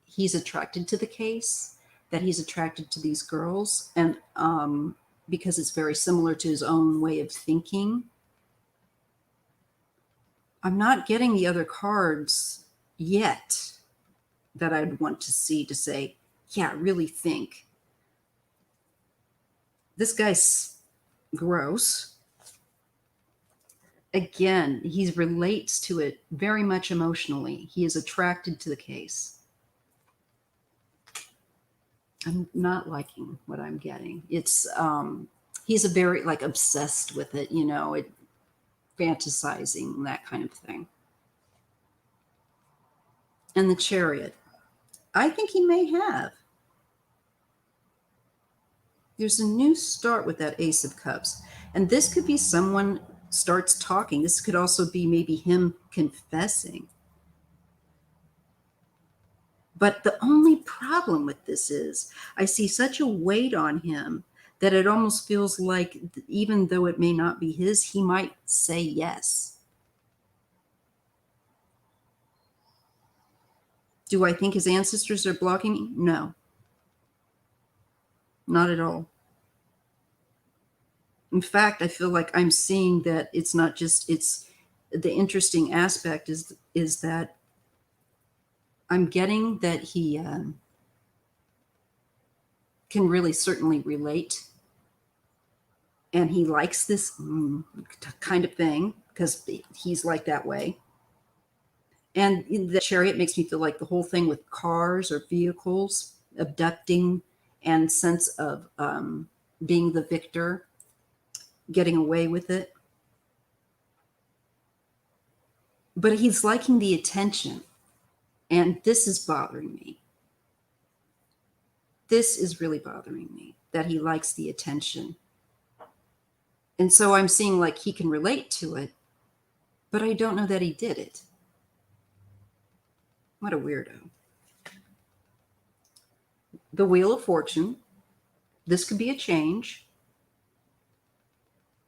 he's attracted to the case, that he's attracted to these girls, and because it's very similar to his own way of thinking. I'm not getting the other cards yet that I'd want to see to say, yeah, really think. This guy's gross. Again, he relates to it very much emotionally. He is attracted to the case. I'm not liking what I'm getting. It's he's a very obsessed with it, fantasizing, that kind of thing. And the Chariot. I think he may have. There's a new start with that Ace of Cups. And this could be someone starts talking. This could also be maybe him confessing. But the only problem with this is I see such a weight on him that it almost feels like even though it may not be his, he might say yes. Do I think his ancestors are blocking me? No. Not at all. In fact, I feel like I'm seeing that it's not just, it's the interesting aspect is that I'm getting that he can really certainly relate. And he likes this kind of thing because he's like that way. And the Chariot makes me feel like the whole thing with cars or vehicles, abducting and sense of being the victor, getting away with it. But he's liking the attention. And this is bothering me. This is really bothering me, that he likes the attention. And so I'm seeing like he can relate to it, but I don't know that he did it. What a weirdo. The Wheel of Fortune. This could be a change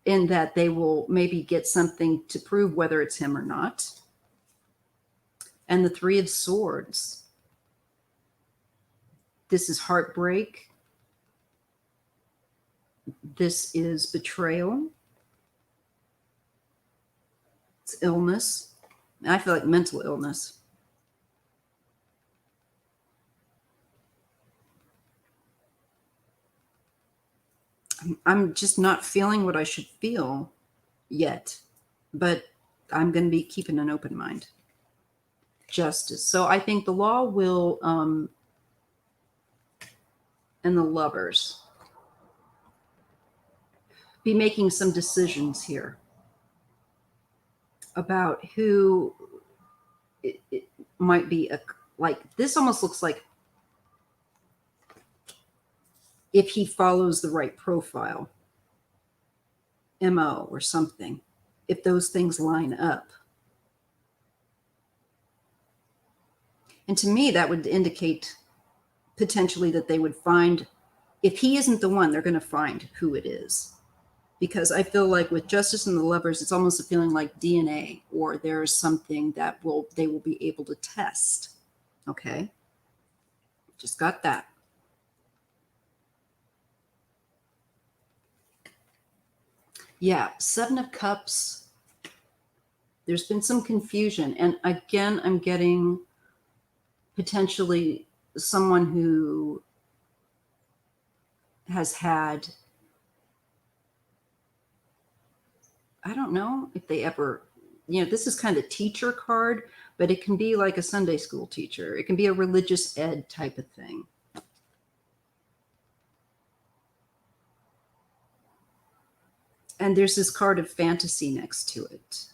in that they will maybe get something to prove whether it's him or not. And the Three of Swords. This is heartbreak. This is betrayal. It's illness. I feel like mental illness. I'm just not feeling what I should feel yet, but I'm going to be keeping an open mind. Justice. So I think the law will, and the Lovers, be making some decisions here about who it might be. Like this almost looks like if he follows the right profile, MO or something, if those things line up. And to me, that would indicate potentially that they would find, if he isn't the one, they're going to find who it is. Because I feel like with Justice and the Lovers, it's almost a feeling like DNA, or there's something that they will be able to test. Okay? Just got that. Yeah, Seven of Cups. There's been some confusion. And again, I'm getting potentially someone who has had, I don't know if they ever, this is kind of teacher card, but it can be like a Sunday school teacher. It can be a religious ed type of thing. And there's this card of fantasy next to it.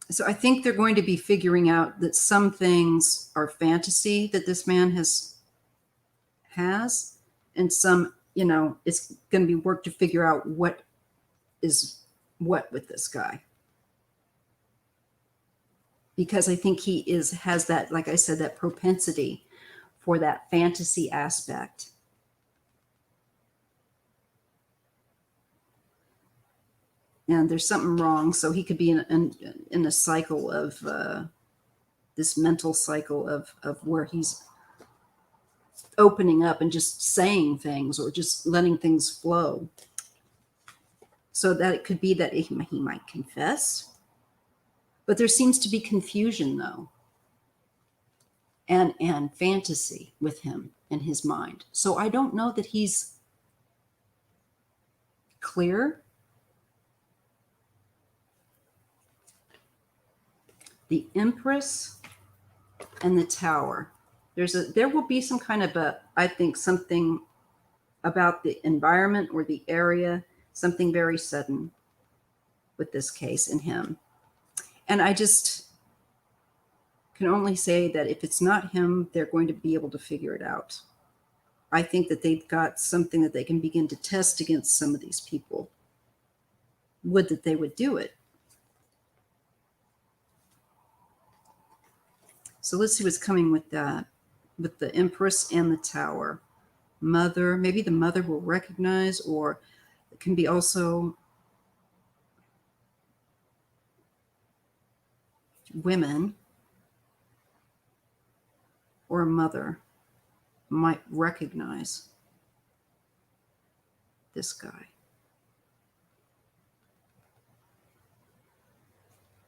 So I think they're going to be figuring out that some things are fantasy that this man has, and some, it's going to be work to figure out what is what with this guy. Because I think he has that, like I said, that propensity for that fantasy aspect. And there's something wrong. So he could be in a cycle of this mental cycle of where he's opening up and just saying things or just letting things flow. So that it could be that he might confess. But there seems to be confusion, though, and fantasy with him in his mind. So I don't know that he's clear. The Empress and the Tower. There will be some kind of I think something about the environment or the area, something very sudden with this case in him. And I just can only say that if it's not him, they're going to be able to figure it out. I think that they've got something that they can begin to test against some of these people. Would that they would do it. So let's see what's coming with that, with the Empress and the Tower. Mother, maybe the mother will recognize, or it can be also women, or a mother might recognize this guy.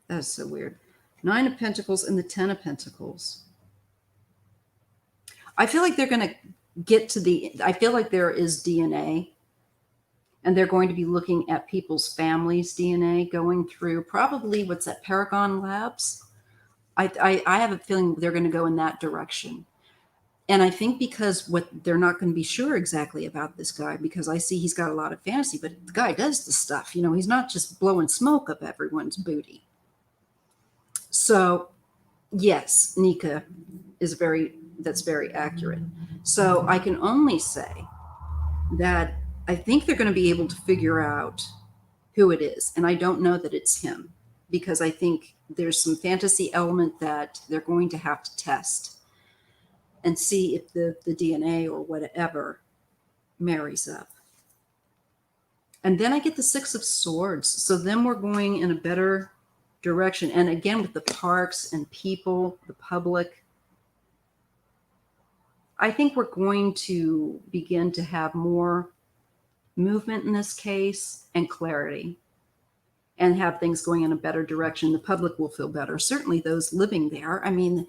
That is so weird. Nine of Pentacles and the Ten of Pentacles. I feel like they're going to get to I feel like there is DNA, and they're going to be looking at people's families' DNA, going through probably, what's that, Paragon Labs? I have a feeling they're going to go in that direction. And I think because they're not going to be sure exactly about this guy, because I see he's got a lot of fantasy, but the guy does the stuff. He's not just blowing smoke up everyone's booty. So, yes, Nika that's very accurate. So I can only say that I think they're going to be able to figure out who it is. And I don't know that it's him, because I think there's some fantasy element that they're going to have to test and see if the DNA or whatever marries up. And then I get the Six of Swords. So then we're going in a better direction. And again, with the parks and people, the public, I think we're going to begin to have more movement in this case and clarity, and have things going in a better direction. The public will feel better. Certainly those living there. I mean,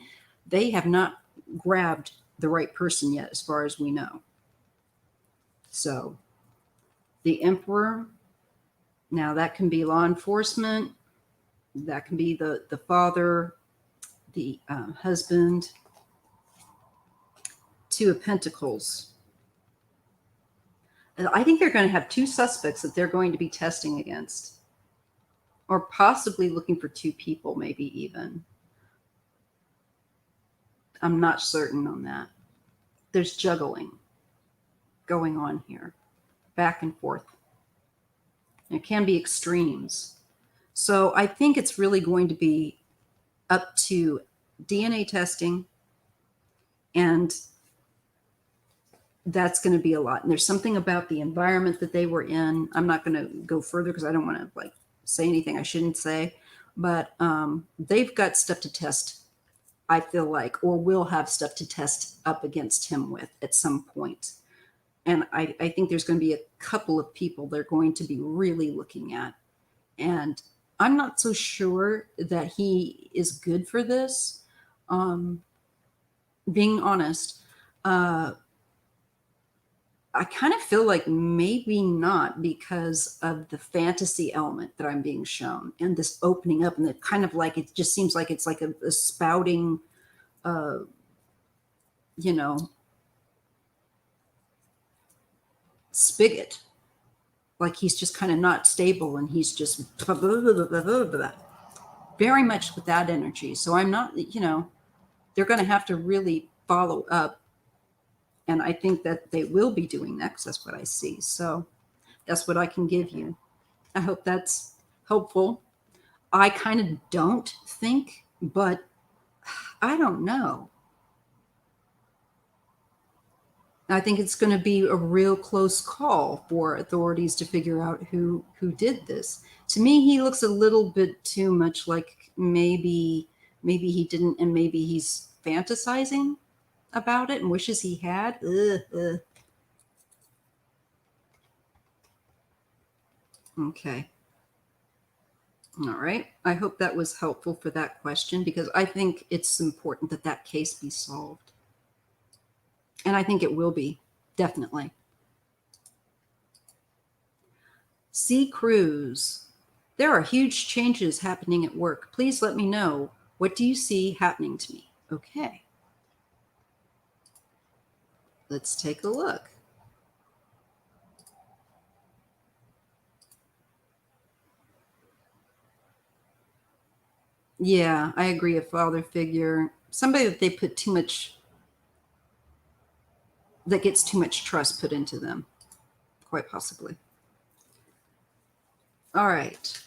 they have not grabbed the right person yet, as far as we know. So the Emperor, now that can be law enforcement, that can be the father, the husband. Two of Pentacles. I think they're going to have two suspects that they're going to be testing against, or possibly looking for two people, maybe even. I'm not certain on that. There's juggling going on here, back and forth. It can be extremes. So I think it's really going to be up to DNA testing, and that's going to be a lot. And there's something about the environment that they were in. I'm not going to go further because I don't want to like say anything I shouldn't say, but they've got stuff to test, I feel like, or will have stuff to test up against him with at some point. And I think there's going to be a couple of people they're going to be really looking at. And I'm not so sure that he is good for this. Being honest, I kind of feel like maybe not, because of the fantasy element that I'm being shown and this opening up, and the kind of like, it just seems like it's like a spouting, you know, spigot. Like he's just kind of not stable, and he's just blah, blah, blah, blah, blah, blah, very much with that energy. So I'm not, they're going to have to really follow up. And I think that they will be doing that, because that's what I see. So that's what I can give you. I hope that's helpful. I kind of don't think, but I don't know. I think it's going to be a real close call for authorities to figure out who did this. To me, he looks a little bit too much like maybe he didn't, and maybe he's fantasizing about it and wishes he had. Okay. All right. I hope that was helpful for that question, because I think it's important that that case be solved. And I think it will be, definitely. C. Cruz. There are huge changes happening at work. Please let me know. What do you see happening to me? Okay. Let's take a look. Yeah, I agree. A father figure, somebody that they put too much, that gets too much trust put into them, quite possibly. All right.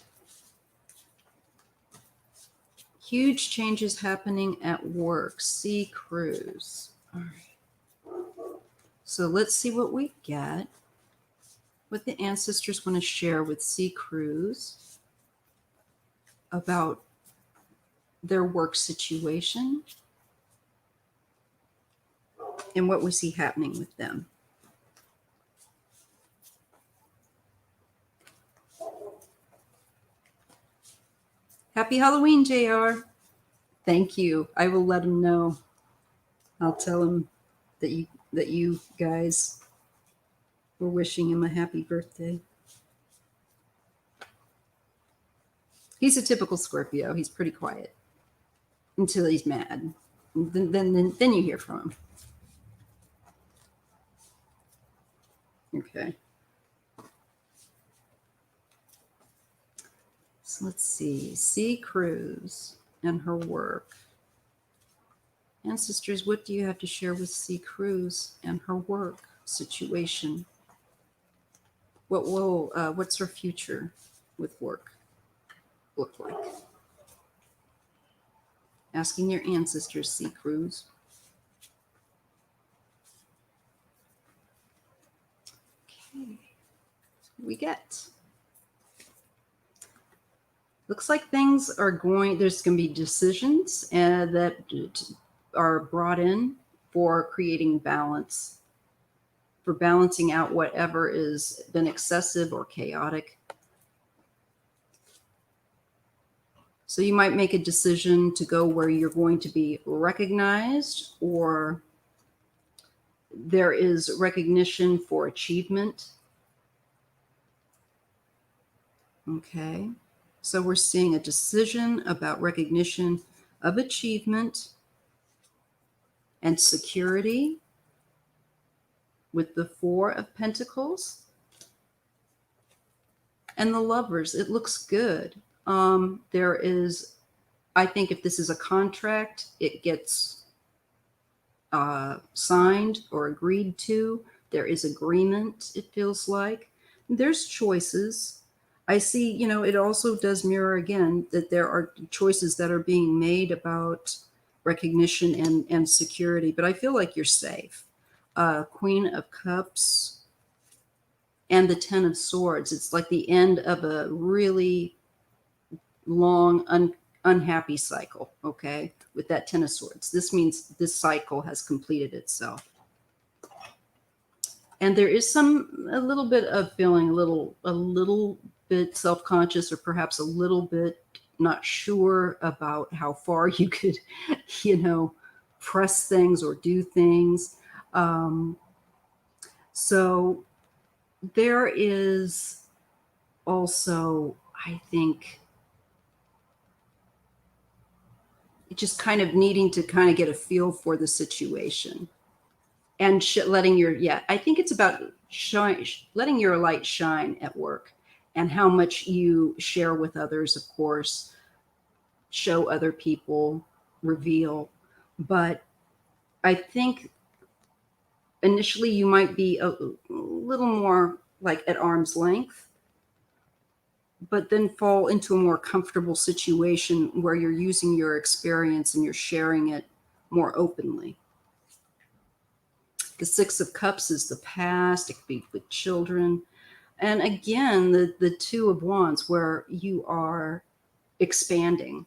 Huge changes happening at work. C. Cruz. All right. So let's see what we get. What the ancestors want to share with C. Cruz about their work situation and what we see happening with them. Happy Halloween, JR. Thank you. I will let him know. I'll tell him that you guys were wishing him a happy birthday. He's a typical Scorpio. He's pretty quiet until he's mad. Then you hear from him. Okay. So let's see. C. Cruz and her work. Ancestors, what do you have to share with C. Cruz and her work situation? What's her future with work look like? Asking your ancestors, C. Cruz. Okay. We get. Looks like things are there's going to be decisions that are brought in for creating balance, for balancing out whatever has been excessive or chaotic. So you might make a decision to go where you're going to be recognized, or there is recognition for achievement. Okay. So we're seeing a decision about recognition of achievement and security with the Four of Pentacles and the Lovers. It looks good. There is, I think if this is a contract, it gets signed or agreed to. There is agreement, it feels like. There's choices. I see, it also does mirror again that there are choices that are being made about recognition and security, but I feel like you're safe. Queen of Cups and the Ten of Swords. It's like the end of a really long, unhappy cycle, okay, with that Ten of Swords. This means this cycle has completed itself. And there is a little bit of feeling a little bit self-conscious, or perhaps a little bit not sure about how far you could, press things or do things. So there is also, I think, just kind of needing to kind of get a feel for the situation and letting your, I think it's about letting your light shine at work, and how much you share with others, of course, show other people, reveal. But I think initially you might be a little more like at arm's length, but then fall into a more comfortable situation where you're using your experience and you're sharing it more openly. The Six of Cups is the past. It could be with children. And again, the Two of Wands, where you are expanding,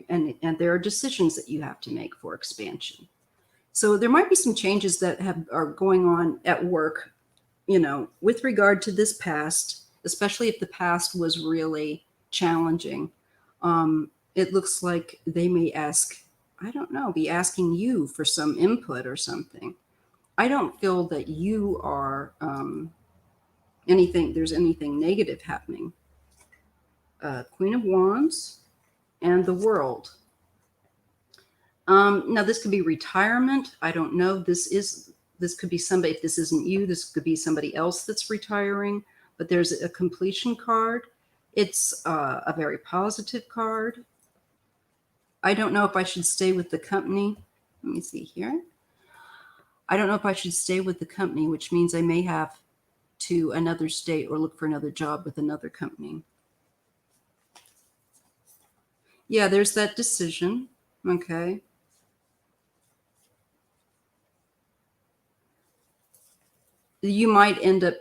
and there are decisions that you have to make for expansion. So there might be some changes that are going on at work, with regard to this past, especially if the past was really challenging. It looks like they may be asking you for some input or something. I don't feel that you are there's anything negative happening. Queen of Wands and the World. Now this could be retirement. I don't know. This could be somebody, if this isn't you, this could be somebody else that's retiring, but there's a completion card. It's a very positive card. I don't know if I should stay with the company. Let me see here. I don't know if I should stay with the company, which means I may have to another state or look for another job with another company. Yeah, there's that decision. Okay. You might end up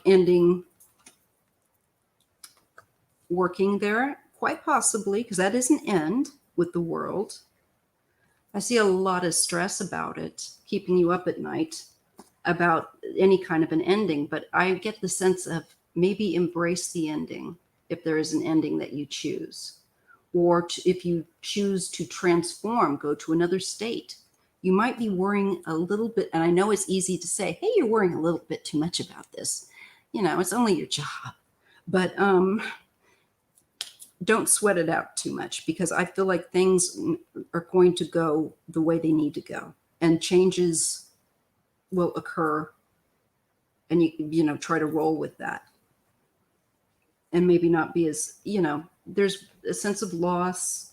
ending working there, quite possibly, because that is an end with the World. I see a lot of stress about it, keeping you up at night about any kind of an ending, but I get the sense of maybe embrace the ending if there is an ending that you choose. Or if you choose to transform, go to another state, you might be worrying a little bit. And I know it's easy to say, hey, you're worrying a little bit too much about this. It's only your job. But don't sweat it out too much, because I feel like things are going to go the way they need to go, and changes will occur, and you try to roll with that, and maybe not be as, there's a sense of loss.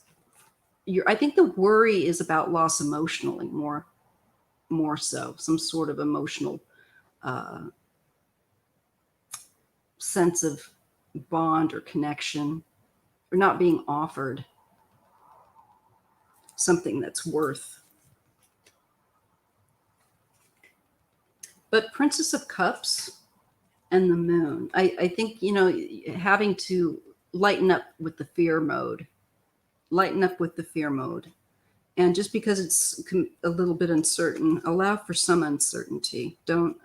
I think the worry is about loss emotionally, more so, some sort of emotional sense of bond or connection, or not being offered something that's worth. But Princess of Cups and the Moon, I think, having to lighten up with the fear mode. And just because it's a little bit uncertain, allow for some uncertainty. Don't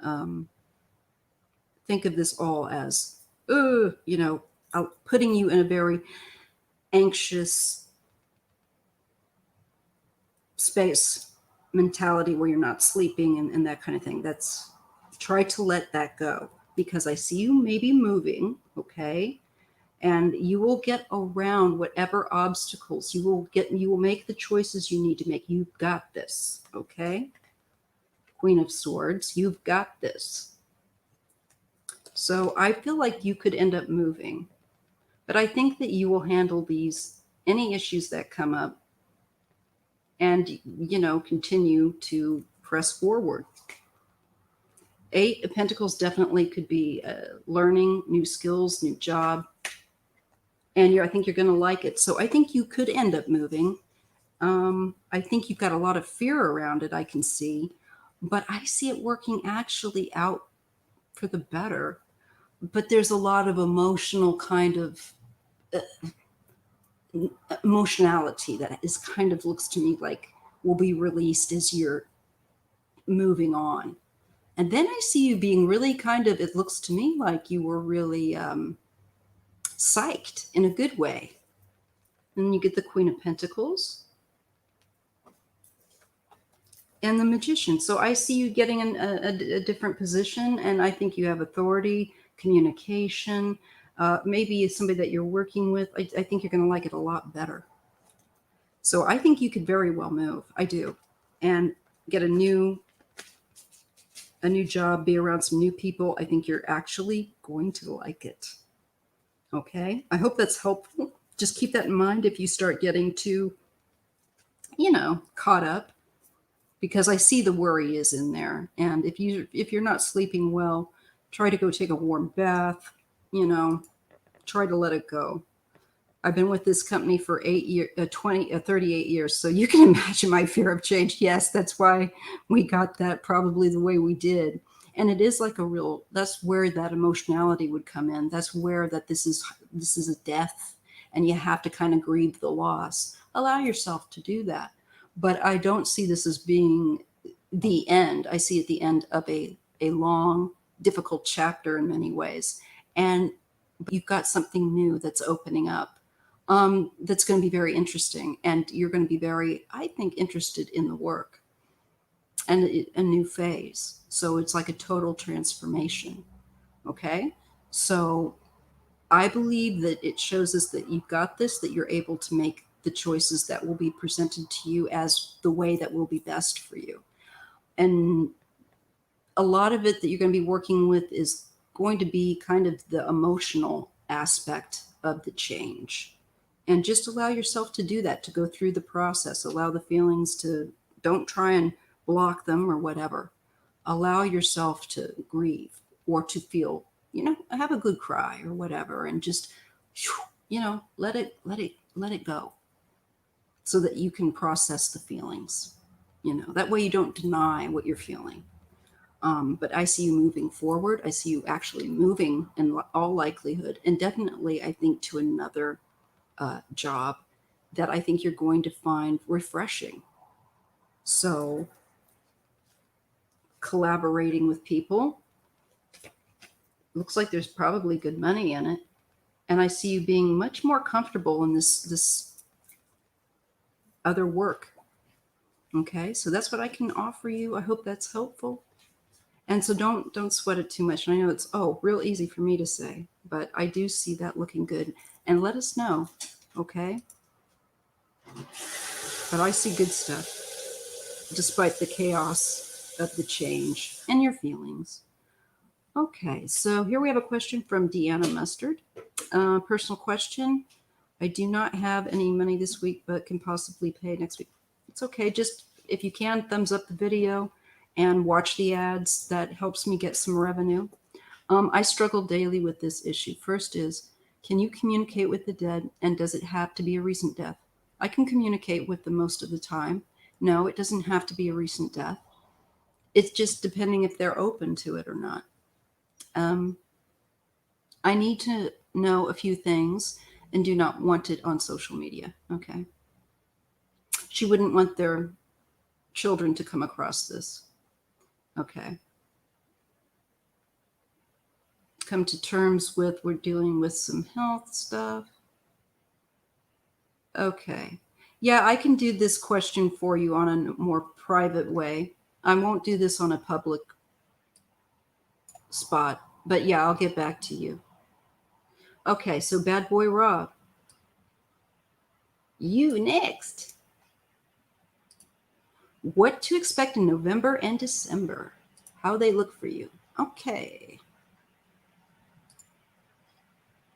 think of this all as, putting you in a very anxious space mentality where you're not sleeping and that kind of thing. Try to let that go, because I see you maybe moving, okay? And you will get around whatever obstacles. You will make the choices you need to make. You've got this, okay? Queen of Swords, you've got this. So I feel like you could end up moving. But I think that you will handle any issues that come up and, continue to press forward. 8 of Pentacles definitely could be learning new skills, new job, and I think you're going to like it. So I think you could end up moving. I think you've got a lot of fear around it, I can see, but I see it working actually out for the better. But there's a lot of emotional kind of emotionality that is kind of looks to me like will be released as you're moving on. And then I see you being really it looks to me like you were really psyched in a good way. And then you get the Queen of Pentacles and the Magician. So I see you getting in a different position, and I think you have authority, communication, maybe somebody that you're working with. I think you're going to like it a lot better. So I think you could very well move. I do. And get a new job, be around some new people. I think you're actually going to like it. Okay. I hope that's helpful. Just keep that in mind if you start getting too, caught up, because I see the worry is in there. And if you're not sleeping well, try to go take a warm bath, try to let it go. I've been with this company for 38 years. So you can imagine my fear of change. Yes, that's why we got that probably the way we did. And it is like that's where that emotionality would come in. That's where this is a death, and you have to kind of grieve the loss. Allow yourself to do that. But I don't see this as being the end. I see it the end of a long, difficult chapter in many ways. And you've got something new that's opening up. That's going to be very interesting, and you're going to be very, I think, interested in the work and a new phase. So it's like a total transformation. Okay. So I believe that it shows us that you've got this, that you're able to make the choices that will be presented to you as the way that will be best for you. And a lot of it that you're going to be working with is going to be kind of the emotional aspect of the change. And just allow yourself to do that, to go through the process. Allow the feelings don't try and block them or whatever. Allow yourself to grieve or to feel, have a good cry or whatever, and just, let it go so that you can process the feelings. That way you don't deny what you're feeling. But I see you moving forward. I see you actually moving in all likelihood, and definitely, I think, to another job that I think you're going to find refreshing. So collaborating with people, looks like there's probably good money in it. And I see you being much more comfortable in this other work. Okay, so that's what I can offer you. I hope that's helpful. And so don't sweat it too much. And I know it's real easy for me to say, but I do see that looking good. And let us know, okay? But I see good stuff, despite the chaos of the change and your feelings. Okay, so here we have a question from Deanna Mustard. Personal question. I do not have any money this week, but can possibly pay next week. It's okay. Just if you can, thumbs up the video and watch the ads. That helps me get some revenue. I struggle daily with this issue. First is, can you communicate with the dead, and does it have to be a recent death? I can communicate with them most of the time. No, it doesn't have to be a recent death. It's just depending if they're open to it or not. I need to know a few things and do not want it on social media. Okay. She wouldn't want their children to come across this. Okay. Come to terms with, we're dealing with some health stuff. Okay. Yeah, I can do this question for you on a more private way. I won't do this on a public spot, but yeah, I'll get back to you. Okay, so Bad Boy Rob, you next. What to expect in November and December? How they look for you? Okay.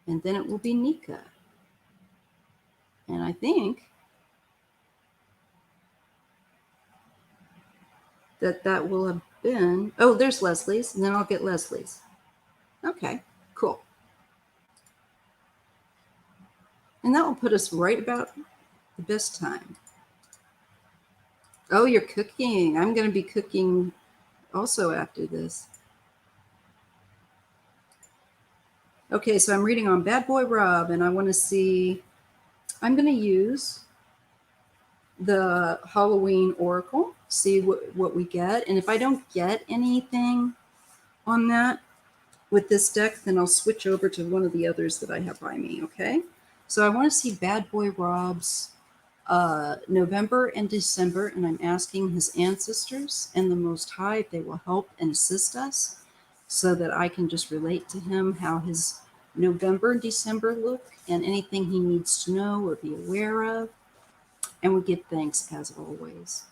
And then it will be Nika. And I think that will have been, oh, there's Leslie's, and then I'll get Leslie's. Okay, cool. And that will put us right about the best time. Oh, you're cooking. I'm going to be cooking also after this. Okay, so I'm reading on Bad Boy Rob, and I want to see, I'm going to use the Halloween Oracle, see what we get. And if I don't get anything on that with this deck, then I'll switch over to one of the others that I have by me, okay? So I want to see Bad Boy Rob's November and December, and I'm asking his ancestors and the Most High if they will help and assist us so that I can just relate to him how his November and December look and anything he needs to know or be aware of. And we give thanks, as always,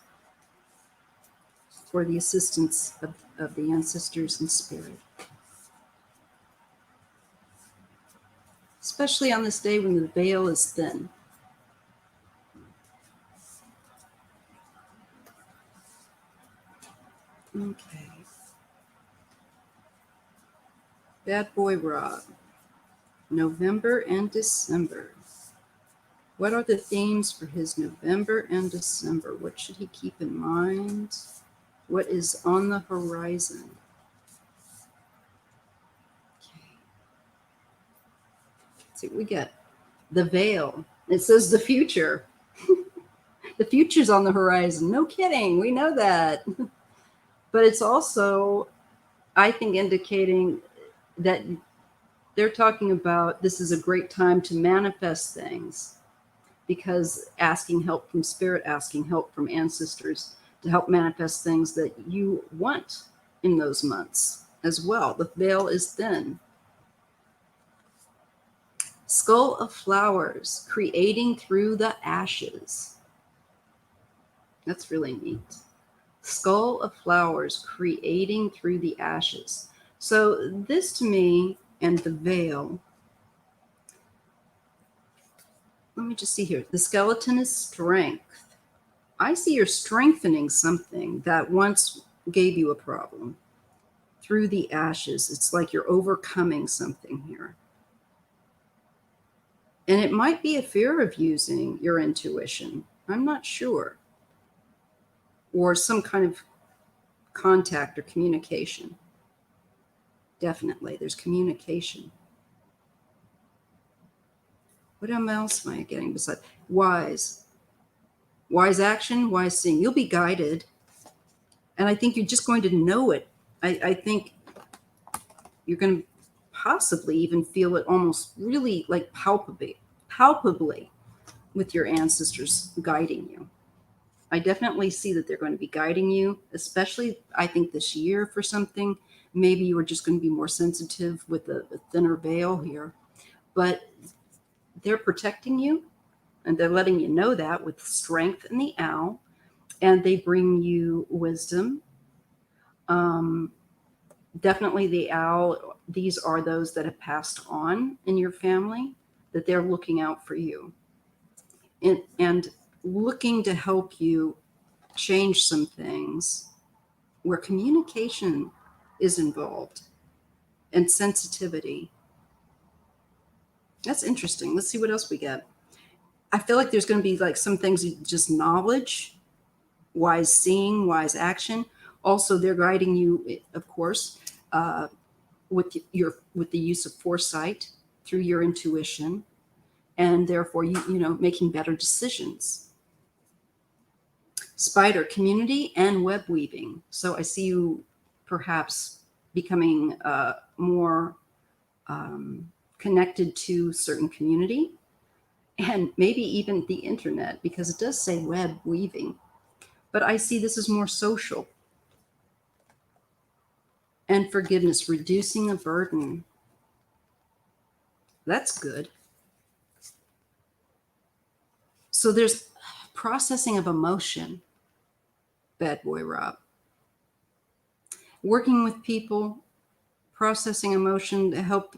for the assistance of the ancestors in spirit. Especially on this day when the veil is thin. Okay. Bad Boy Rob, November and December. What are the themes for his November and December? What should he keep in mind? What is on the horizon? Okay. Let's see what we get. The veil. It says the future. The future's on the horizon. No kidding. We know that. But it's also, I think, indicating that they're talking about this is a great time to manifest things, because asking help from spirit, asking help from ancestors to help manifest things that you want in those months as well. The veil is thin. Skull of Flowers, creating through the ashes. That's really neat. Skull of Flowers, creating through the ashes. So this to me, and the veil, let me just see here. The skeleton is strength. I see you're strengthening something that once gave you a problem. Through the ashes, it's like you're overcoming something here. And it might be a fear of using your intuition. I'm not sure. Or some kind of contact or communication. Definitely, there's communication. What else am I getting besides wise? Wise action, wise seeing. You'll be guided. And I think you're just going to know it. I think you're going to possibly even feel it almost really like palpably with your ancestors guiding you. I definitely see that they're going to be guiding you, especially I think this year for something. Maybe you are just going to be more sensitive with a thinner veil here. But they're protecting you, and they're letting you know that with strength in the owl, and they bring you wisdom. Definitely the owl, these are those that have passed on in your family, that they're looking out for you and looking to help you change some things where communication is involved and sensitivity. That's interesting. Let's see what else we get. I feel like there's going to be like some things, just knowledge, wise seeing, wise action. Also, they're guiding you, of course, with the use of foresight through your intuition, and therefore you know making better decisions. Spider, community and web weaving. So I see you perhaps becoming more connected to certain community, and maybe even the internet, because it does say web weaving. But I see this is more social. And forgiveness, reducing the burden. That's good. So there's processing of emotion, Bad Boy Rob. Working with people, processing emotion to help,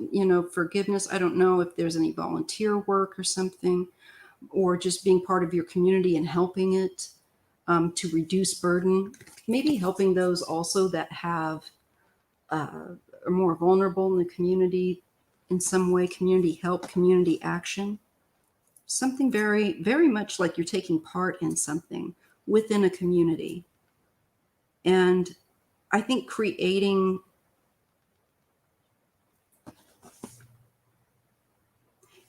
forgiveness. I don't know if there's any volunteer work or something, or just being part of your community and helping it to reduce burden. Maybe helping those also that have are more vulnerable in the community in some way, community help, community action. Something very, very much like you're taking part in something within a community. And I think creating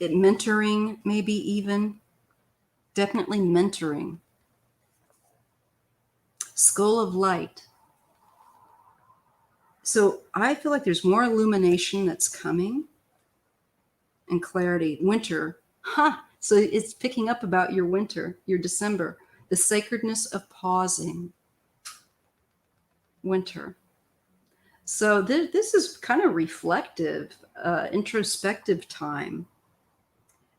it, mentoring, maybe even, definitely mentoring. Skull of light. So I feel like there's more illumination that's coming and clarity. Winter. So it's picking up about your winter, your December, the sacredness of pausing. Winter. So this is kind of reflective, introspective time,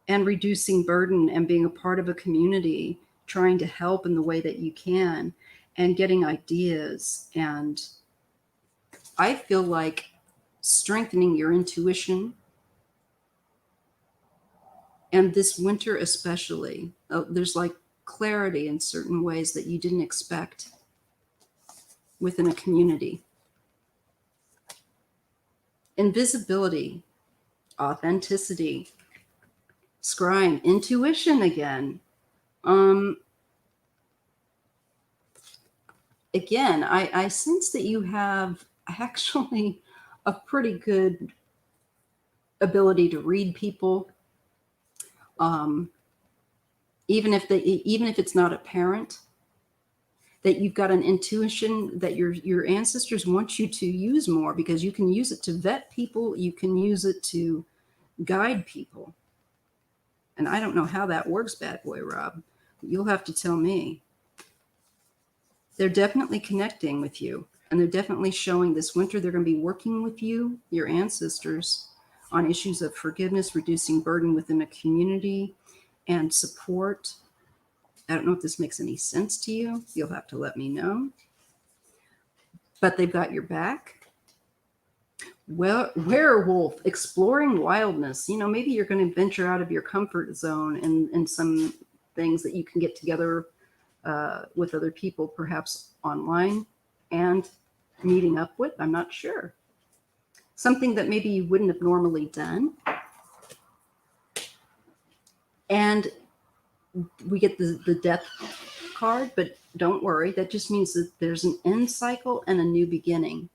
and reducing burden and being a part of a community, trying to help in the way that you can, and getting ideas. And I feel like strengthening your intuition. And this winter especially, there's like clarity in certain ways that you didn't expect within a community. Invisibility, authenticity, scrying, intuition again. Again, I sense that you have actually a pretty good ability to read people, even if it's not apparent, that you've got an intuition that your ancestors want you to use more, because you can use it to vet people, you can use it to guide people. And I don't know how that works, Bad Boy Rob. You'll have to tell me. They're definitely connecting with you, and they're definitely showing this winter they're going to be working with you, your ancestors, on issues of forgiveness, reducing burden within a community, and support. I don't know if this makes any sense to you. You'll have to let me know. But they've got your back. Well, werewolf, exploring wildness. Maybe you're going to venture out of your comfort zone and some things that you can get together with other people, perhaps online, and meeting up with. I'm not sure. Something that maybe you wouldn't have normally done. And we get the death card, but don't worry. That just means that there's an end cycle and a new beginning.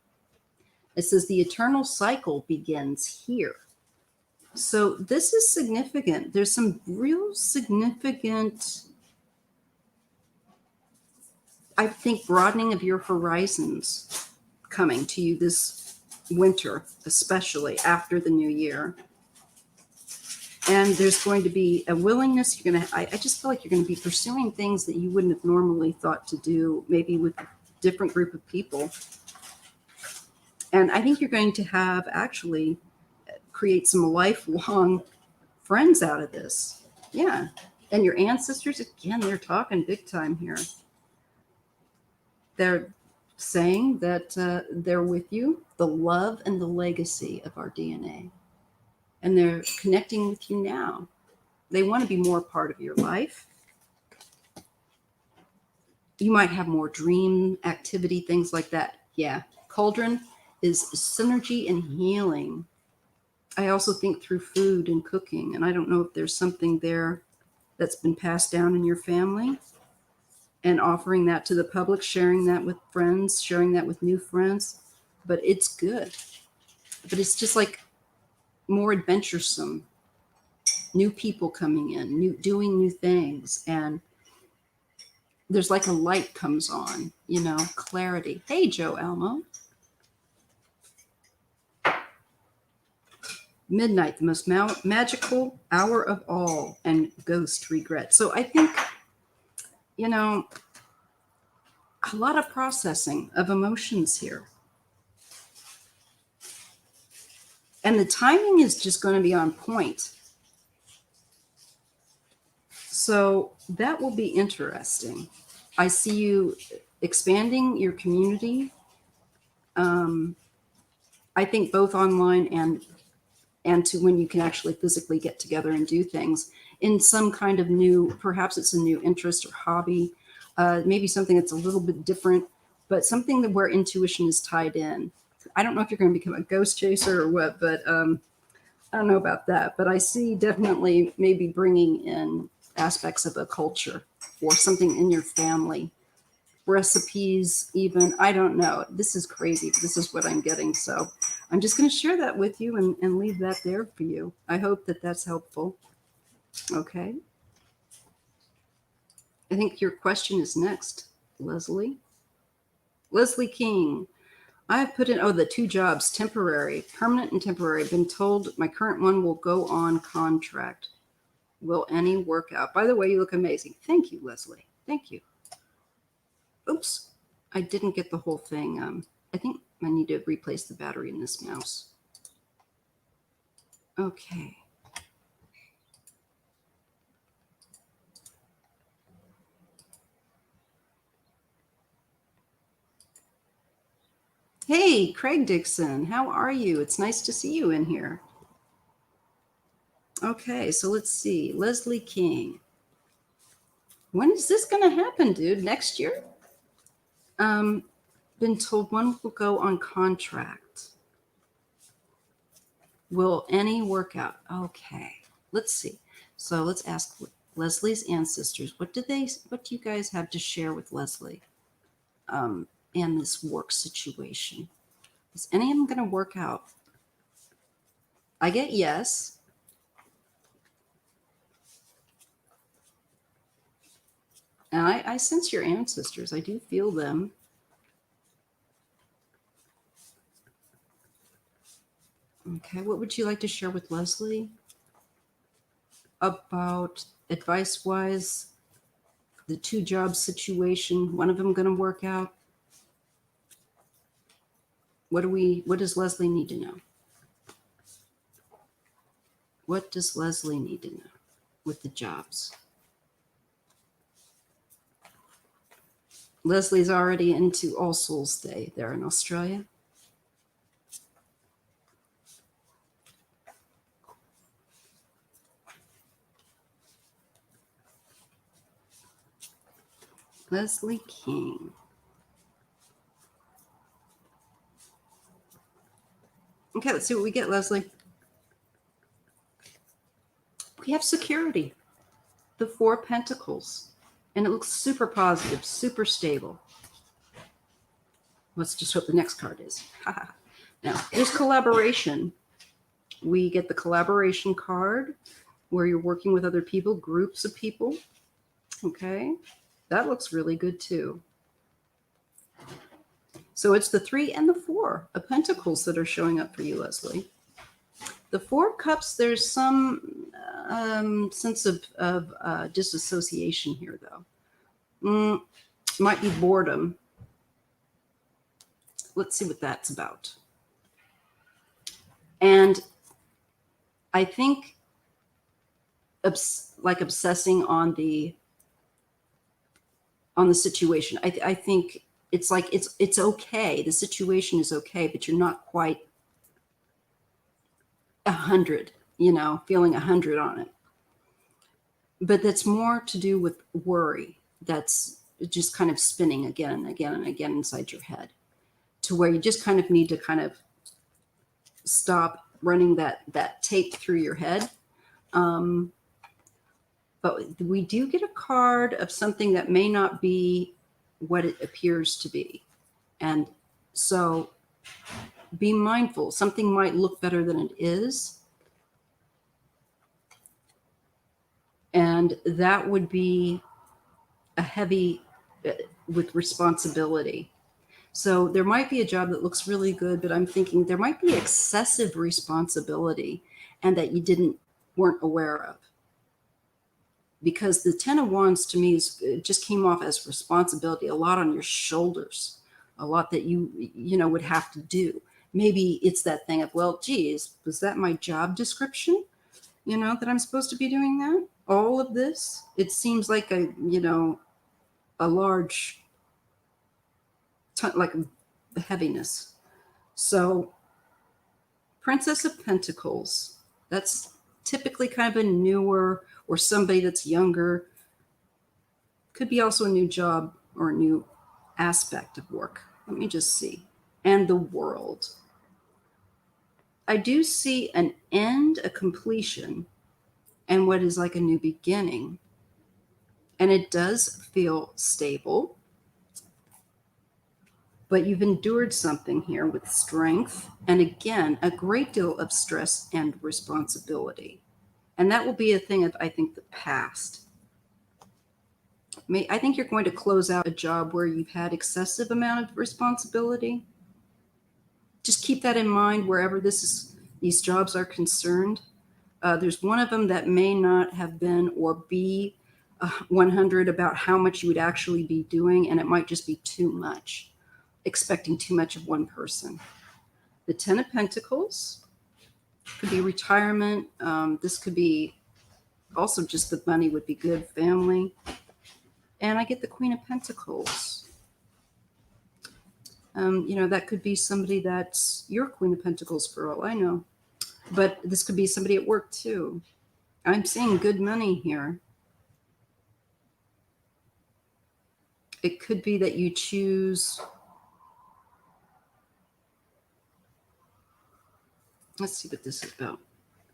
It says the eternal cycle begins here. So this is significant. There's some real significant, I think, broadening of your horizons coming to you this winter, especially after the new year. And there's going to be a willingness. I just feel like you're going to be pursuing things that you wouldn't have normally thought to do, maybe with a different group of people. And I think you're going to have actually create some lifelong friends out of this. Yeah. And your ancestors, again, they're talking big time here. They're saying that they're with you, the love and the legacy of our DNA. And they're connecting with you now. They want to be more part of your life. You might have more dream activity, things like that. Yeah. Cauldron is synergy and healing. I also think through food and cooking. And I don't know if there's something there that's been passed down in your family, and offering that to the public, sharing that with friends, sharing that with new friends. But it's good. But it's just like more adventuresome, new people coming in, doing new things. And there's like a light comes on, clarity. Hey, Joe Elmo. Midnight, the most magical hour of all, and ghost regret. So I think, a lot of processing of emotions here. And the timing is just going to be on point. So that will be interesting. I see you expanding your community, I think both online and to when you can actually physically get together and do things in some kind of new, perhaps it's a new interest or hobby, maybe something that's a little bit different, but something that where intuition is tied in. I don't know if you're going to become a ghost chaser or what, but I don't know about that. But I see definitely maybe bringing in aspects of a culture or something in your family, recipes, even. I don't know. This is crazy, but this is what I'm getting. So I'm just going to share that with you and leave that there for you. I hope that that's helpful. Okay. I think your question is next, Leslie. Leslie King. I've put in, the 2 jobs, temporary, permanent and temporary. Been told my current one will go on contract. Will any work out? By the way, you look amazing. Thank you, Leslie. Thank you. Oops. I didn't get the whole thing. I think I need to replace the battery in this mouse. Okay. Hey, Craig Dixon, how are you? It's nice to see you in here. Okay, so let's see. Leslie King. When is this going to happen, dude? Next year? Been told one will go on contract. Will any work out? Okay, let's see. So let's ask Leslie's ancestors. What do you guys have to share with Leslie and this work situation? Is any of them going to work out? I get yes. And I sense your ancestors. I do feel them. Okay, what would you like to share with Leslie about advice-wise, the 2 job situation? One of them going to work out? What does Leslie need to know? What does Leslie need to know with the jobs? Leslie's already into All Souls Day there in Australia. Leslie King. Okay, let's see what we get, Leslie. We have security, the 4 Pentacles, and it looks super positive, super stable. Let's just hope the next card is. Now, there's collaboration. We get the collaboration card where you're working with other people, groups of people. Okay, that looks really good too. So it's the 3 and the 4 of Pentacles that are showing up for you, Leslie. The 4 of Cups, there's some sense of disassociation here, though. Might be boredom. Let's see what that's about. And I think like obsessing on the situation. I think it's like it's okay. The situation is okay, but you're not quite 100, feeling 100 on it. But that's more to do with worry. That's just kind of spinning again and again and again inside your head, to where you just kind of need to kind of stop running that tape through your head. But we do get a card of something that may not be what it appears to be. And so be mindful. Something might look better than it is. And that would be a heavy with responsibility. So there might be a job that looks really good, but I'm thinking there might be excessive responsibility and that you weren't aware of. Because the 10 of Wands to me just came off as responsibility, a lot on your shoulders, a lot that you would have to do. Maybe it's that thing of, well, geez, was that my job description? That I'm supposed to be doing that? All of this? It seems like a large, like a heaviness. So Princess of Pentacles. That's typically kind of a newer or somebody that's younger. Could be also a new job or a new aspect of work. Let me just see. And the World. I do see an end, a completion, and what is like a new beginning. And it does feel stable. But you've endured something here with strength. And again, a great deal of stress and responsibility. And that will be a thing of, I think, the past. I think you're going to close out a job where you've had excessive amount of responsibility. Just keep that in mind wherever these jobs are concerned. There's one of them that may not have been or be 100 about how much you would actually be doing, and it might just be too much, expecting too much of one person. The Ten of Pentacles could be retirement. This could be also just the money would be good, family. And I get the Queen of Pentacles. That could be somebody that's your Queen of Pentacles for all I know. But this could be somebody at work too. I'm seeing good money here. It could be that you choose. Let's see what this is about.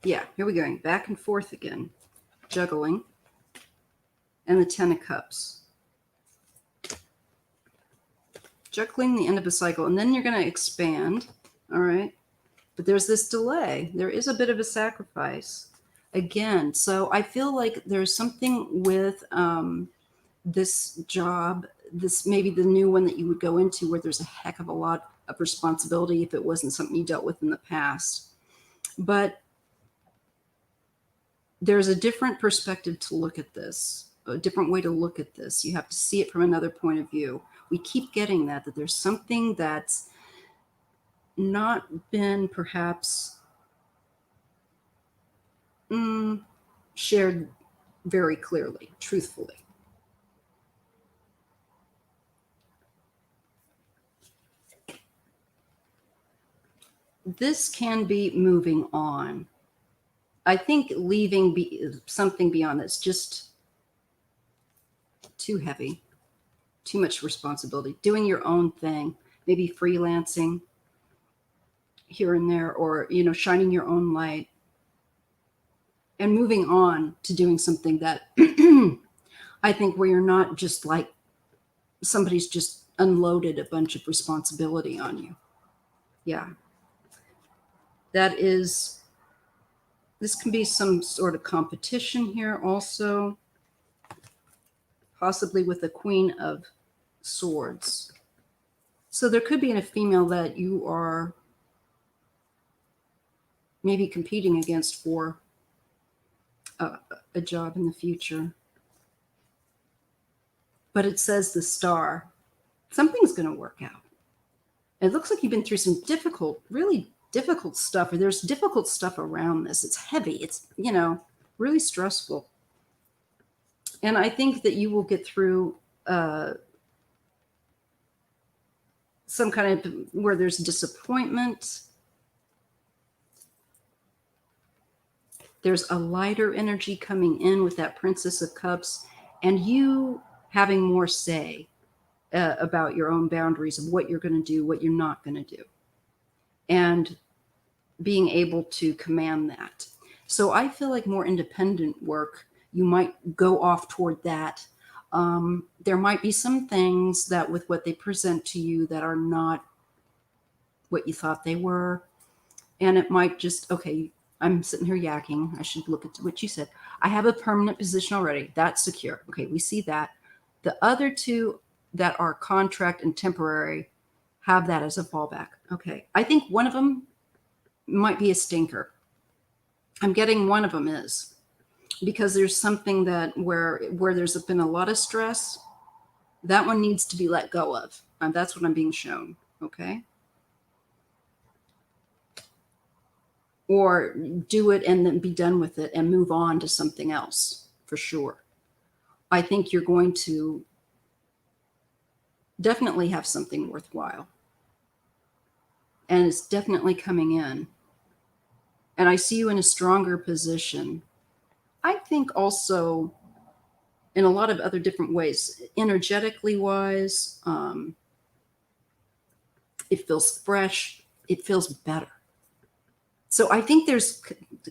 Yeah, here we're going back and forth again. Juggling. And the Ten of Cups. Juggling the end of a cycle. And then you're going to expand. All right. But there's this delay. There is a bit of a sacrifice. Again, so I feel like there's something with this job, this maybe the new one that you would go into where there's a heck of a lot of responsibility if it wasn't something you dealt with in the past. But there's a different perspective to look at this, a different way to look at this. You have to see it from another point of view. We keep getting that there's something that's not been perhaps shared very clearly, truthfully. This can be moving on. I think leaving something beyond this, just too heavy, too much responsibility, doing your own thing, maybe freelancing here and there, or, shining your own light and moving on to doing something that I think where you're not just like somebody's just unloaded a bunch of responsibility on you. Yeah. This can be some sort of competition here also, possibly with the Queen of Swords. So there could be a female that you are maybe competing against for a job in the future. But it says the Star. Something's going to work out. It looks like you've been through some really difficult stuff, or there's difficult stuff around this. It's heavy. It's, really stressful. And I think that you will get through some kind of where there's disappointment. There's a lighter energy coming in with that Princess of Cups, and you having more say about your own boundaries of what you're going to do, what you're not going to do, and being able to command that. So I feel like more independent work, you might go off toward that. There might be some things that with what they present to you that are not what you thought they were. And it might just, okay, I'm sitting here yakking. I should look at what you said. I have a permanent position already. That's secure. Okay, we see that. The other two that are contract and temporary have that as a fallback. Okay, I think one of them might be a stinker. I'm getting one of them is because there's something that where there's been a lot of stress. That one needs to be let go of. That's what I'm being shown. Okay. Or do it and then be done with it and move on to something else for sure. I think you're going to definitely have something worthwhile. And it's definitely coming in. and I see you in a stronger position. I think also in a lot of other different ways, energetically wise, it feels fresh, it feels better. So I think there's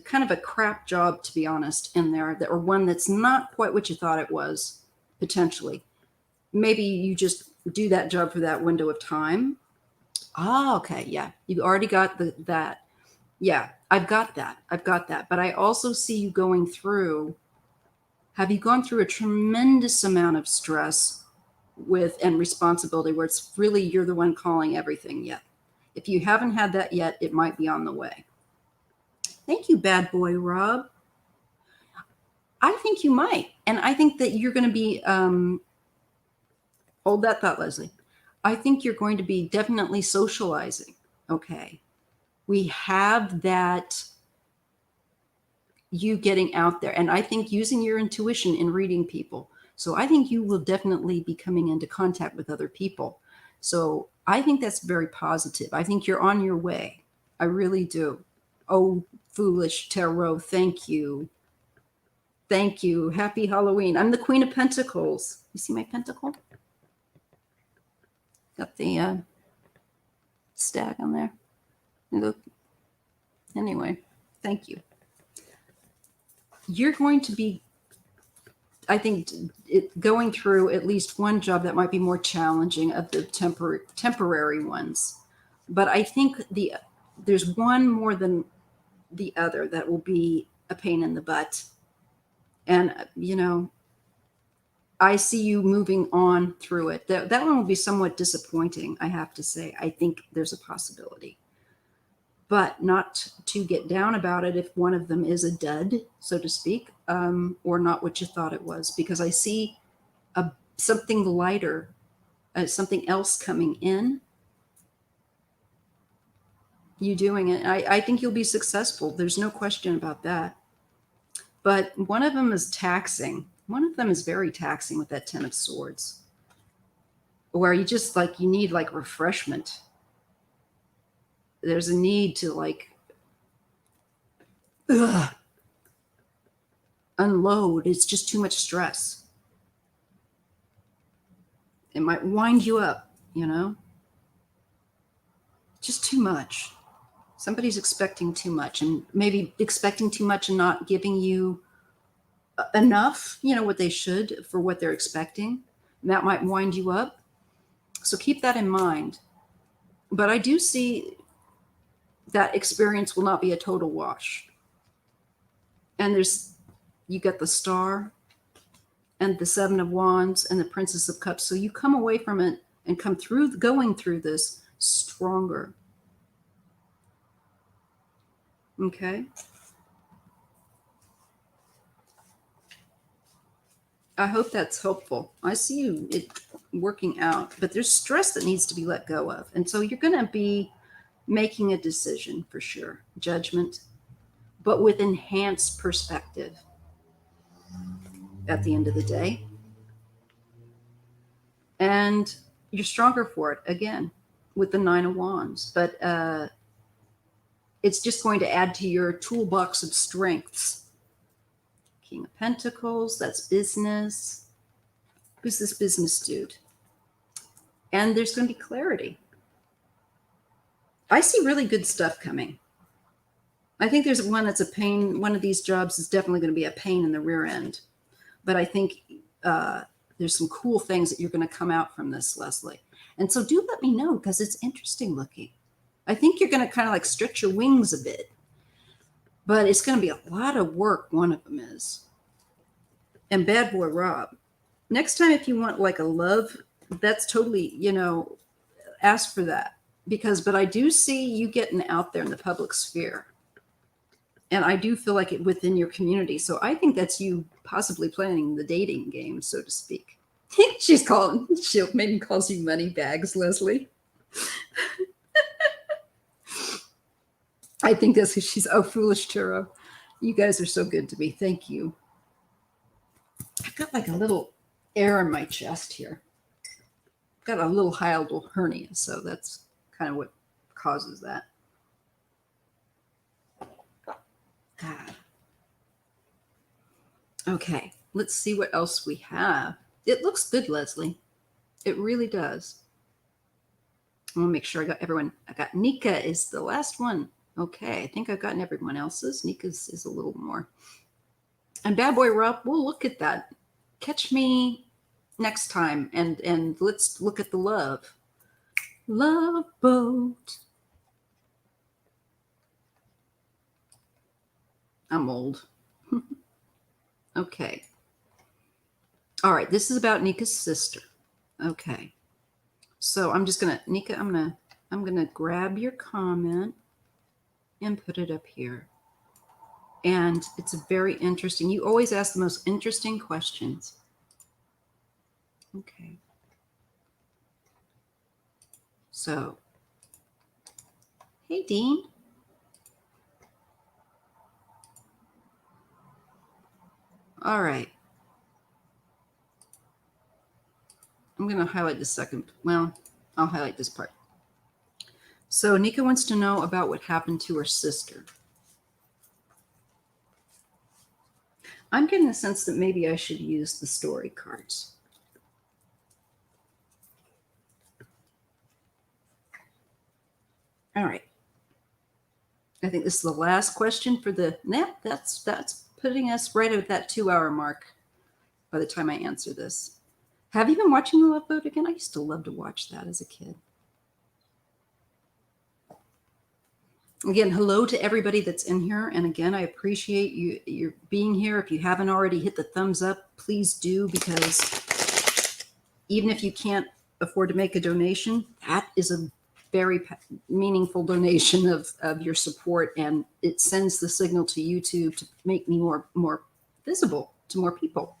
kind of a crap job, to be honest, in there, or one that's not quite what you thought it was, potentially. Maybe you just do that job for that window of time. Ah, okay, yeah, you already got that. Yeah, I've got that. I've got that. But I also see you going through. Have you gone through a tremendous amount of stress and responsibility where it's really you're the one calling everything yet? If you haven't had that yet, it might be on the way. Thank you, bad boy Rob. I think you might. And I think that you're going to be, hold that thought, Leslie. I think you're going to be definitely socializing. Okay. We have that, you getting out there. And I think using your intuition in reading people. So I think you will definitely be coming into contact with other people. So I think that's very positive. I think you're on your way. I really do. Oh, foolish tarot. Thank you. Thank you. Happy Halloween. I'm the Queen of Pentacles. You see my pentacle? Got the stag on there. Look. Anyway, thank you. You're going to be, I think, going through at least one job that might be more challenging of the temporary ones. But I think there's one more than the other that will be a pain in the butt. And, I see you moving on through it. That one will be somewhat disappointing, I have to say. I think there's a possibility. But not to get down about it if one of them is a dud, so to speak, or not what you thought it was, because I see something lighter, something else coming in. You doing it. I think you'll be successful. There's no question about that. But one of them is taxing. One of them is very taxing with that 10 of Swords, where you just you need refreshment. There's a need to unload. It's just too much stress. It might wind you up, just too much. Somebody's expecting too much, and maybe expecting too much and not giving you enough, what they should for what they're expecting. And that might wind you up. So keep that in mind. But I do see that experience will not be a total wash. And you get the Star and the Seven of Wands and the Princess of Cups. So you come away from it and going through this stronger. Okay. I hope that's helpful. I see it working out, but there's stress that needs to be let go of. And so you're going to be making a decision for sure, judgment, but with enhanced perspective at the end of the day. And you're stronger for it again with the Nine of Wands, but it's just going to add to your toolbox of strengths. King of Pentacles, that's business. Who's this business dude? And there's going to be clarity. I see really good stuff coming. I think there's one that's a pain. One of these jobs is definitely going to be a pain in the rear end. But I think there's some cool things that you're going to come out from this, Leslie. And so do let me know, because it's interesting looking. I think you're going to kind of stretch your wings a bit. But it's going to be a lot of work, one of them is. And bad boy Rob. Next time, if you want a love, that's totally, ask for that. But I do see you getting out there in the public sphere. And I do feel like it within your community. So I think that's you possibly playing the dating game, so to speak. She maybe calls you money bags, Leslie. I think that's who she's. Oh, foolish tarot. You guys are so good to me. Thank you. I've got a little air in my chest here. I've got a little hiatal hernia, so that's kind of what causes that. God. Okay, let's see what else we have. It looks good, Leslie. It really does. I want to make sure I got everyone. I got Nika is the last one. Okay, I think I've gotten everyone else's. Nika's is a little more. And Bad Boy Rob, we'll look at that. Catch me next time, and let's look at the love. Love boat. I'm old. Okay. All right, this is about Nika's sister. Okay. So I'm just gonna, Nika, I'm gonna grab your comment and put it up here. And it's very interesting. You always ask the most interesting questions. Okay. So, hey, Dean. All right. I'm going to highlight the second. Well, I'll highlight this part. So, Nika wants to know about what happened to her sister. I'm getting the sense that maybe I should use the story cards. All right. I think this is the last question for the. That's putting us right at that 2-hour mark by the time I answer this. Have you been watching The Love Boat again? I used to love to watch that as a kid. Again, hello to everybody that's in here. And again, I appreciate you being here. If you haven't already hit the thumbs up, please do, because even if you can't afford to make a donation, that is a very meaningful donation of your support. And it sends the signal to YouTube to make me more visible to more people.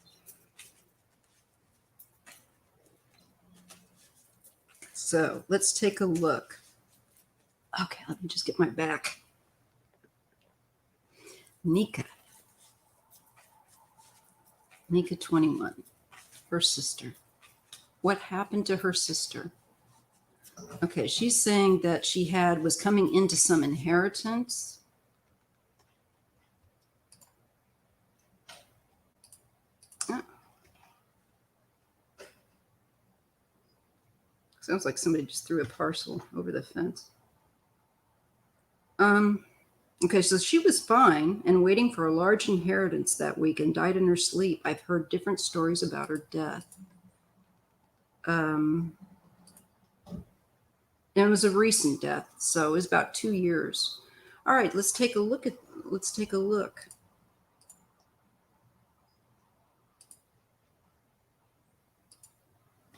So let's take a look. Okay, let me just get my back. Nika 21, her sister. What happened to her sister? Okay, she's saying that she was coming into some inheritance. Oh. Sounds like somebody just threw a parcel over the fence. Okay, so she was fine and waiting for a large inheritance that week and died in her sleep. I've heard different stories about her death. And it was a recent death, so it was about 2 years. All right, let's take a look.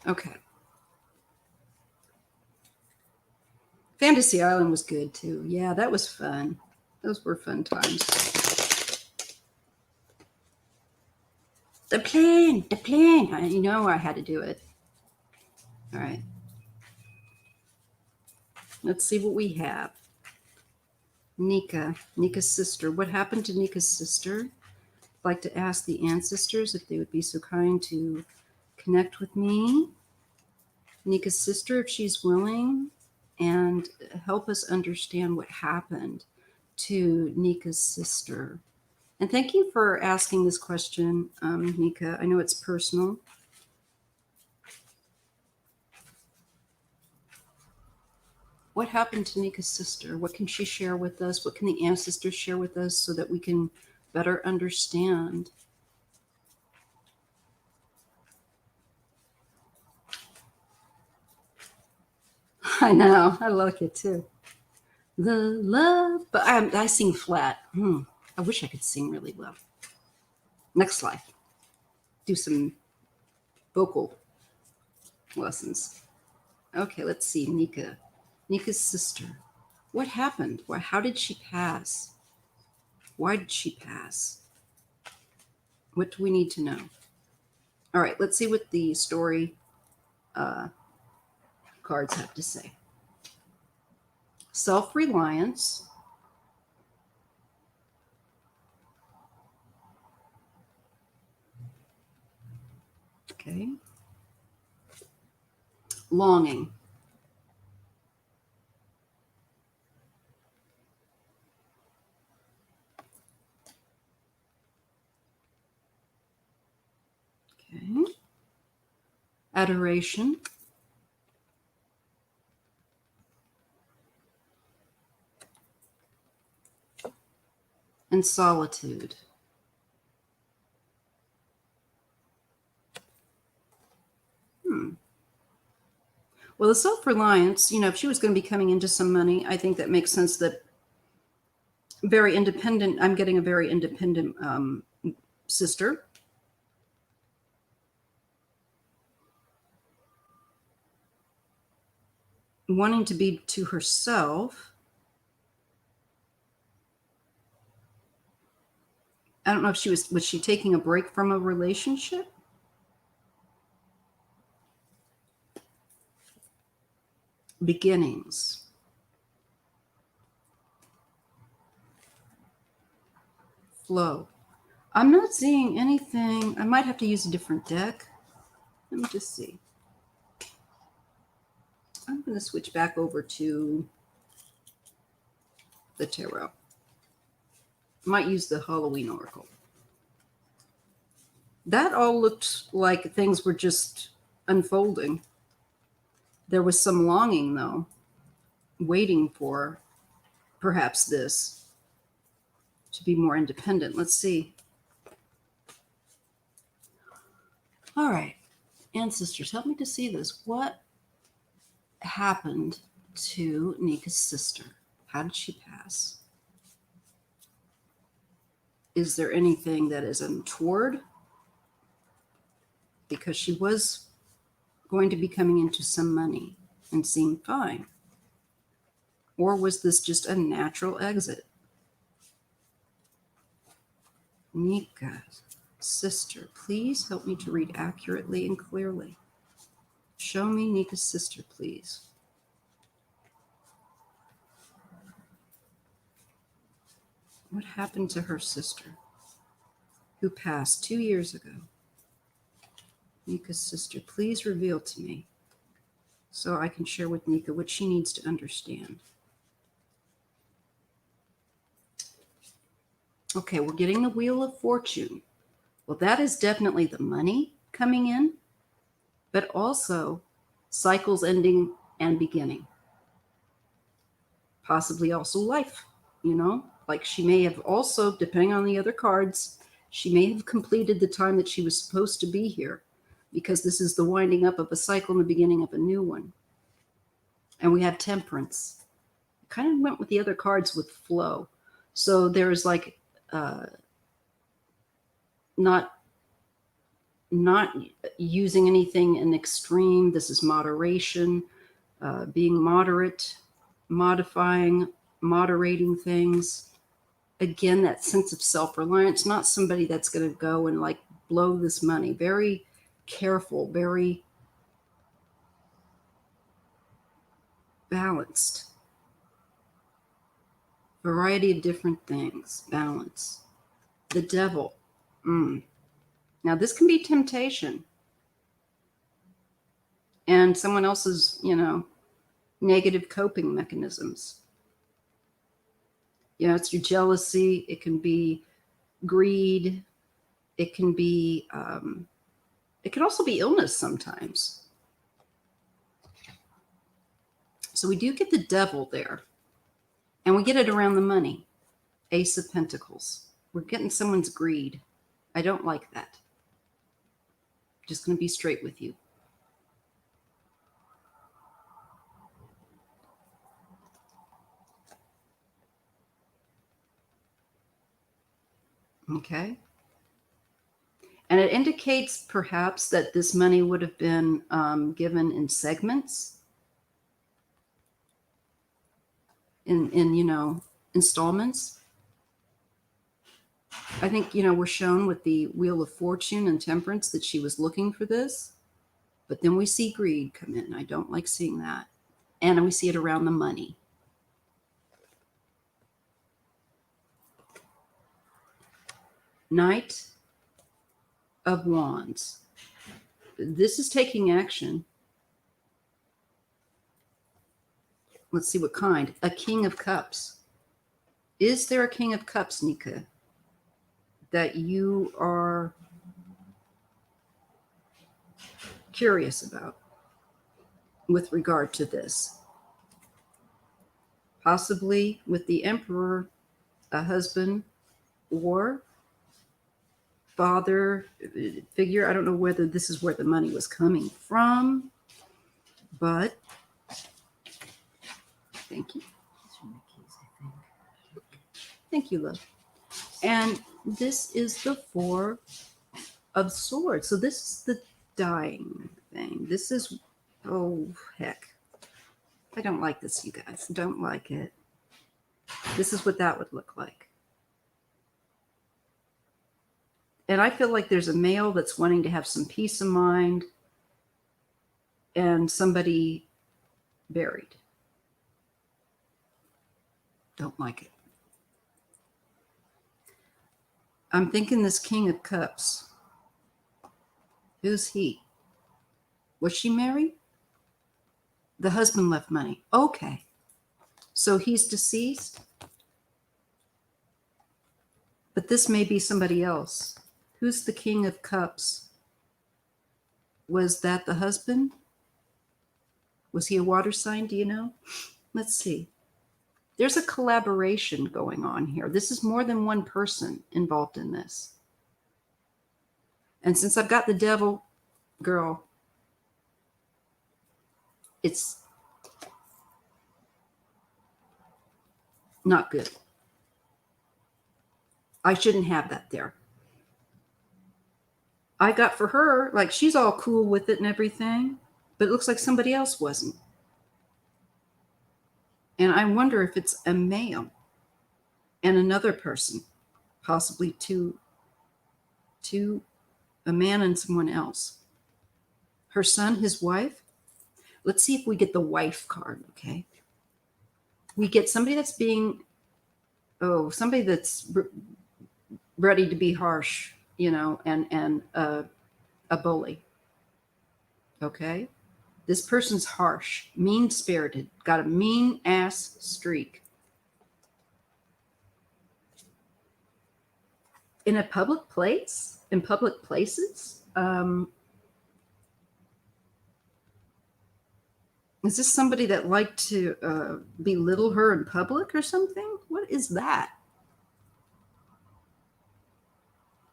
Okay. Fantasy Island was good too. Yeah, that was fun. Those were fun times. The plan. I had to do it. All right. Let's see what we have. Nika's sister. What happened to Nika's sister? I'd like to ask the ancestors if they would be so kind to connect with me. Nika's sister, if she's willing, and help us understand what happened to Nika's sister. And thank you for asking this question, Nika. I know it's personal. What happened to Nika's sister? What can she share with us? What can the ancestors share with us so that we can better understand? I know. I like it too. The love, but I sing flat. I wish I could sing really well. Next life, do some vocal lessons. Okay, let's see. Nika's sister. What happened? How did she pass? Why did she pass? What do we need to know? All right, let's see what the story cards have to say. Self-reliance. Okay. Longing. Okay. Adoration. And solitude. Well, the self-reliance, if she was going to be coming into some money, I think that makes sense that very independent, I'm getting a very independent sister. Wanting to be to herself. I don't know if was she taking a break from a relationship? Beginnings. Flow. I'm not seeing anything. I might have to use a different deck. Let me just see. I'm going to switch back over to the tarot. Might use the Halloween Oracle. That all looked like things were just unfolding. There was some longing, though, waiting for perhaps this to be more independent. Let's see. All right. Ancestors, help me to see this. What happened to Nika's sister? How did she pass? Is there anything that is untoward? Because she was going to be coming into some money and seemed fine. Or was this just a natural exit? Nika's sister, please help me to read accurately and clearly. Show me Nika's sister, please. What happened to her sister who passed 2 years ago? Nika's sister, please reveal to me so I can share with Nika what she needs to understand. Okay, we're getting the Wheel of Fortune. Well, that is definitely the money coming in, but also cycles ending and beginning. Possibly also life, like she may have also, depending on the other cards, she may have completed the time that she was supposed to be here, because this is the winding up of a cycle and the beginning of a new one. And we have Temperance. It kind of went with the other cards with flow. So there's like not using anything in extreme. This is moderation, being moderate, moderating things. Again, that sense of self-reliance, not somebody that's going to go and like blow this money. Very careful, very balanced. Variety of different things. Balance. The Devil. Now, this can be temptation. And someone else's, negative coping mechanisms. It's your jealousy. It can be greed. It can be, it can also be illness sometimes. So we do get the Devil there. And we get it around the money. Ace of Pentacles. We're getting someone's greed. I don't like that. Just going to be straight with you. Okay. And it indicates perhaps that this money would have been given in segments, in installments. I think, we're shown with the Wheel of Fortune and Temperance that she was looking for this. But then we see greed come in. I don't like seeing that. And we see it around the money. Knight of Wands. This is taking action. Let's see what kind. A King of Cups. Is there a King of Cups, Nika, that you are curious about with regard to this. Possibly with the emperor, a husband or father figure. I don't know whether this is where the money was coming from, but thank you. Thank you, love. And this is the Four of Swords. So this is the dying thing. This is, oh, heck. I don't like this, you guys. Don't like it. This is what that would look like. And I feel like there's a male that's wanting to have some peace of mind and somebody buried. Don't like it. I'm thinking this King of Cups. Who's he? Was she married? The husband left money. Okay. So he's deceased? But this may be somebody else. Who's the King of Cups? Was that the husband? Was he a water sign? Do you know? Let's see. There's a collaboration going on here. This is more than one person involved in this. And since I've got the devil, girl, it's not good. I shouldn't have that there. I got for her, like, she's all cool with it and everything, but it looks like somebody else wasn't. And I wonder if it's a male and another person, possibly two, a man and someone else. Her son, his wife. Let's see if we get the wife card, okay? We get somebody that's being, somebody that's ready to be harsh, and a bully. Okay? This person's harsh, mean-spirited, got a mean-ass streak. In a public place, in public places, is this somebody that liked to belittle her in public or something? What is that?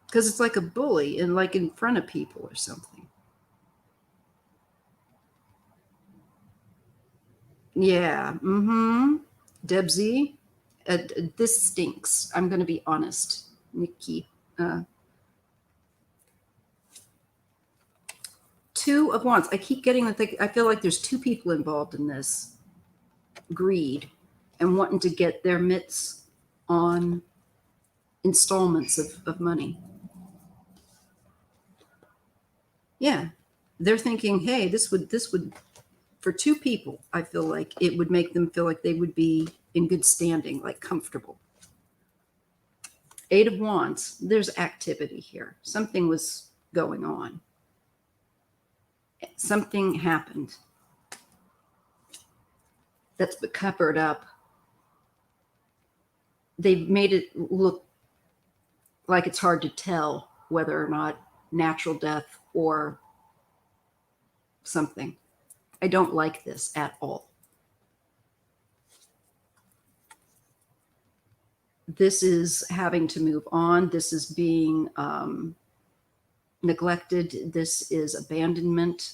Because it's like a bully and like in front of people or something. Yeah. Debsy, this stinks. I'm going to be honest, Nikki. Two of Wands. I keep getting I feel like there's two people involved in this. Greed and wanting to get their mitts on installments of money. Yeah. They're thinking, hey, this would for two people, I feel like it would make them feel like they would be in good standing, like comfortable. Eight of Wands, there's activity here. Something was going on. Something happened that's been covered up. They've made it look like it's hard to tell whether or not natural death or something. I don't like this at all. This is having to move on. This is being neglected. This is abandonment.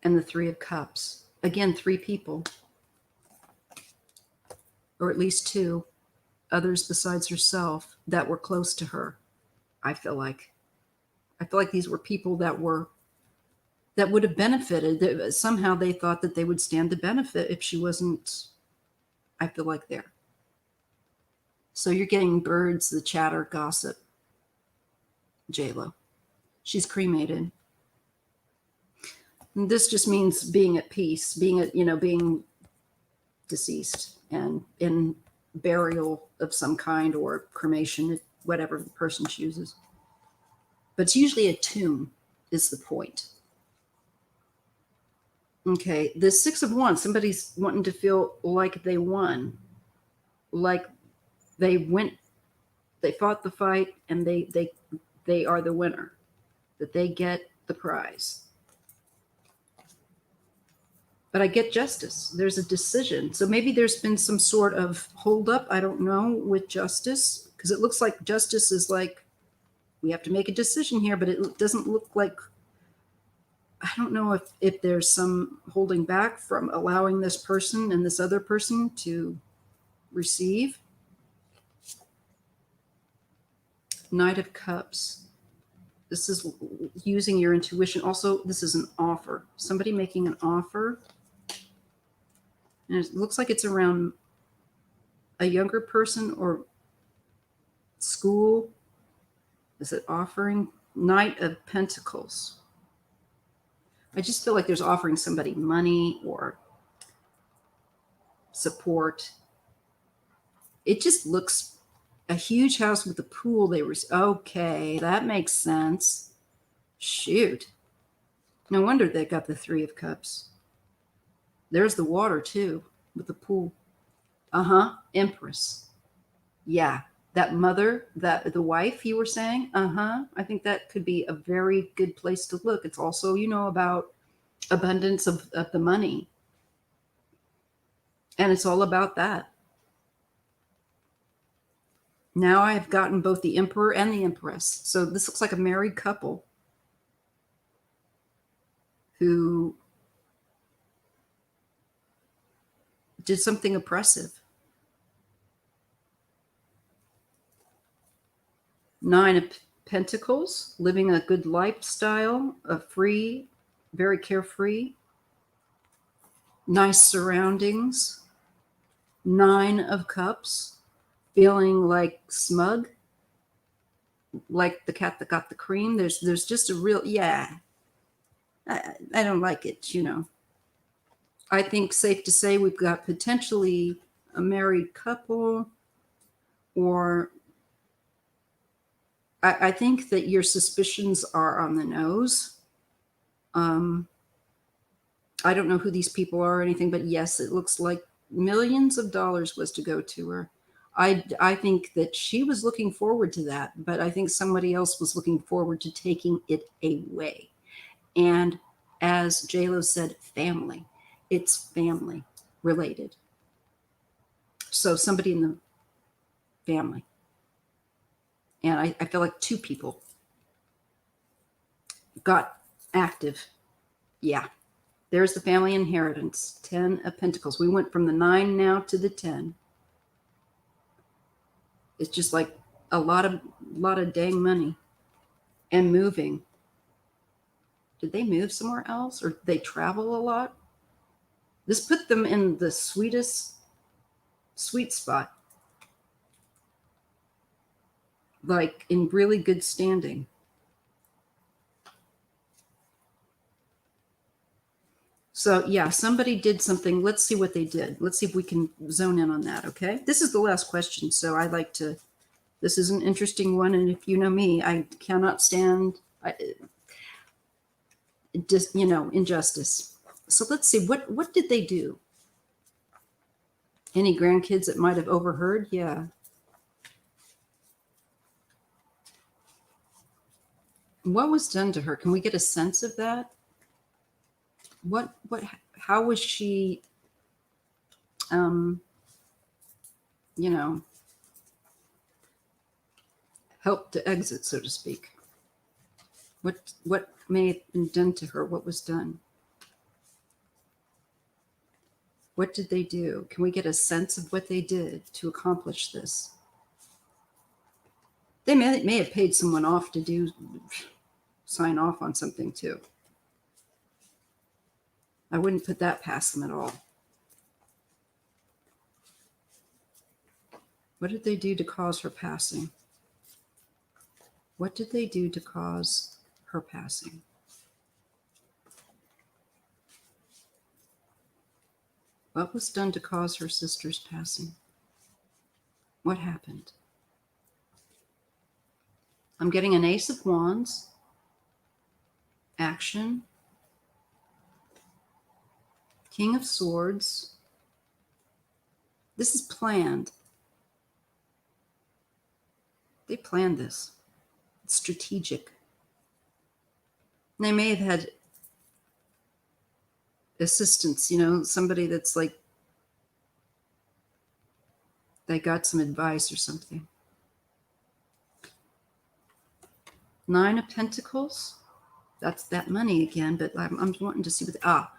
And the Three of Cups. Again, three people. Or at least two others besides herself that were close to her. I feel like these were people that would have benefited. Somehow they thought that they would stand to benefit if she wasn't, I feel like, there. So you're getting birds, the chatter, gossip. J-Lo. She's cremated. And this just means being at peace, being deceased and in burial of some kind or cremation, whatever the person chooses. But it's usually a tomb is the point. Okay, the Six of Wands, somebody's wanting to feel like they won, like they went they fought the fight, and they are the winner, that they get the prize. But I get justice. There's a decision. So maybe there's been some sort of holdup, I don't know, with justice, because it looks like justice is like, we have to make a decision here, but it doesn't look like, I don't know if there's some holding back from allowing this person and this other person to receive. Knight of Cups. This is using your intuition. Also, this is an offer. Somebody making an offer. And it looks like it's around a younger person or school. Is it offering? Knight of Pentacles. I just feel like there's offering somebody money or support. It just looks a huge house with a pool. They were okay. That makes sense. Shoot. No wonder they got the Three of Cups. There's the water too with the pool. Empress. Yeah. That mother, that the wife you were saying. I think that could be a very good place to look. It's also, about abundance of the money. And it's all about that. Now I've gotten both the Emperor and the Empress. So this looks like a married couple who did something oppressive. Nine of Pentacles, living a good lifestyle, free, very carefree, nice surroundings. Nine of Cups, feeling like smug, like the cat that got the cream. There's just a real, I don't like it, I think safe to say we've got potentially a married couple, or I think that your suspicions are on the nose. I don't know who these people are or anything, but yes, it looks like millions of dollars was to go to her. I think that she was looking forward to that, but I think somebody else was looking forward to taking it away. And as JLo said, family. It's family related. So somebody in the family. And I feel like two people got active. Yeah. There's the family inheritance. 10 of Pentacles. We went from the 9 now to the 10. It's just like a lot of dang money and moving. Did they move somewhere else, or did they travel a lot? This put them in the sweet spot. Like in really good standing. So yeah, somebody did something. Let's see what they did. Let's see if we can zone in on that, okay? This is the last question, so I like to, this is an interesting one, and if you know me, I cannot stand injustice. So let's see, what did they do? Any grandkids that might have overheard? Yeah. What was done to her? Can we get a sense of that? How was she, helped to exit, so to speak? What may have been done to her? What was done? What did they do? Can we get a sense of what they did to accomplish this? They may have paid someone off to sign off on something too. I wouldn't put that past them at all. What did they do to cause her passing? What did they do to cause her passing? What was done to cause her sister's passing? What happened? I'm getting an Ace of Wands, action, King of Swords. This is planned. They planned this. It's strategic. And they may have had assistance, somebody that's like, they got some advice or something. 9 of Pentacles. That's that money again, but I'm wanting to see what,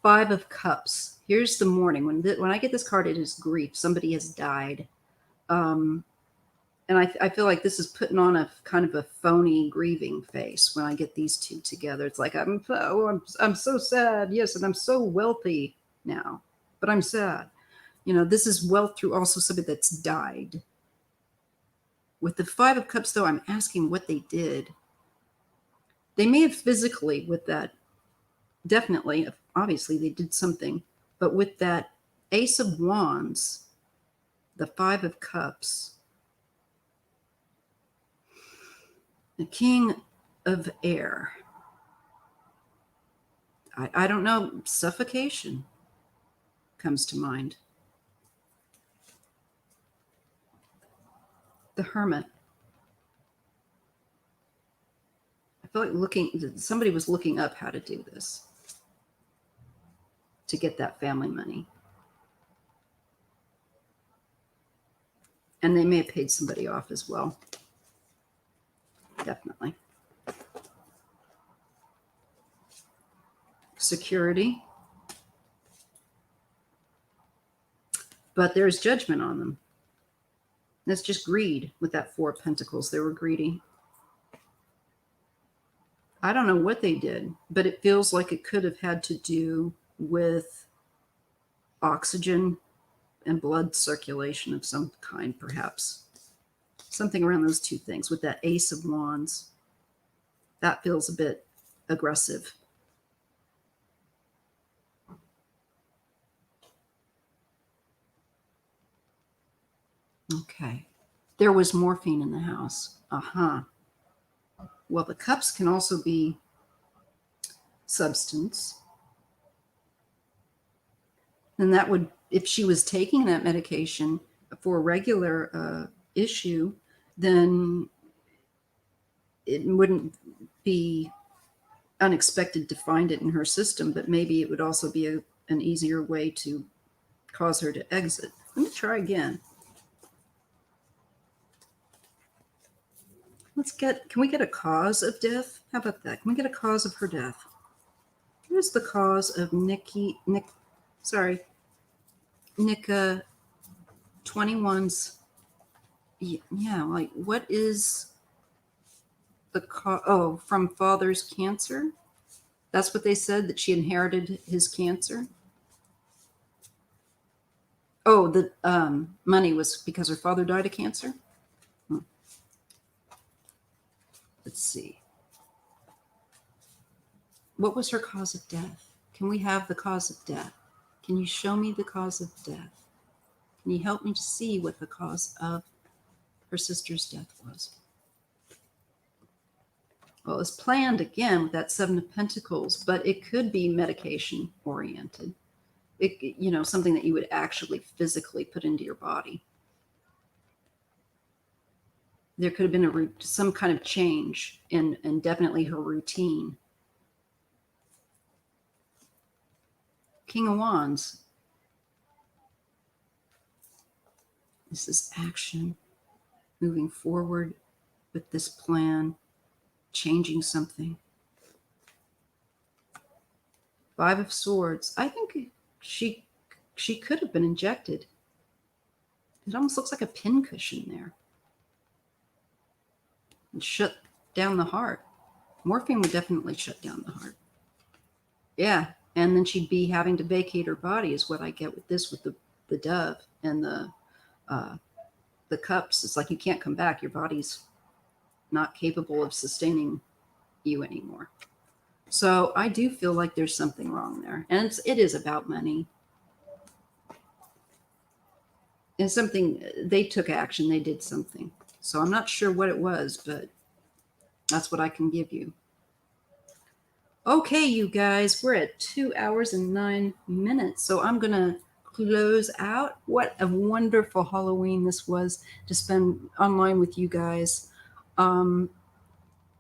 5 of Cups. Here's the mourning. When I get this card, it is grief. Somebody has died. And I feel like this is putting on a kind of a phony grieving face when I get these two together. It's like, I'm so sad. Yes, and I'm so wealthy now, but I'm sad. This is wealth through also somebody that's died. With the 5 of Cups, though, I'm asking what they did. They may have physically, with that, definitely, obviously, they did something. But with that Ace of Wands, the 5 of Cups, the King of Air, I don't know, suffocation comes to mind. The Hermit. I feel like somebody was looking up how to do this to get that family money. And they may have paid somebody off as well. Definitely. Security. But there's judgment on them. That's just greed with that 4 of Pentacles. They were greedy. I don't know what they did, but it feels like it could have had to do with oxygen and blood circulation of some kind, perhaps. Something around those two things. With that Ace of Wands, that feels a bit aggressive. Okay. There was morphine in the house. Well, the cups can also be substance. And that would, if she was taking that medication for a regular issue, then it wouldn't be unexpected to find it in her system, but maybe it would also be an easier way to cause her to exit. Let me try again. Can we get a cause of death? How about that? Can we get a cause of her death? Here's the cause of Nika 21's. Yeah, like what is the cause? Oh, from father's cancer? That's what they said, that she inherited his cancer? Oh, the money was because her father died of cancer? Let's see. What was her cause of death? Can we have the cause of death? Can you show me the cause of death? Can you help me to see what the cause of her sister's death was? Well, it was planned again with that 7 of Pentacles, but it could be medication oriented. Something that you would actually physically put into your body. There could have been some kind of change in definitely her routine. King of Wands. This is action, moving forward with this plan, changing something. 5 of Swords. I think she could have been injected. It almost looks like a pincushion there. And shut down the heart. Morphine would definitely shut down the heart. Yeah, and then she'd be having to vacate her body is what I get with this, with the dove and the cups. It's like you can't come back. Your body's not capable of sustaining you anymore. So I do feel like there's something wrong there. And it is about money. And something, they took action, they did something. So I'm not sure what it was, but that's what I can give you. Okay, you guys, we're at 2 hours and 9 minutes. So I'm going to close out. What a wonderful Halloween this was to spend online with you guys.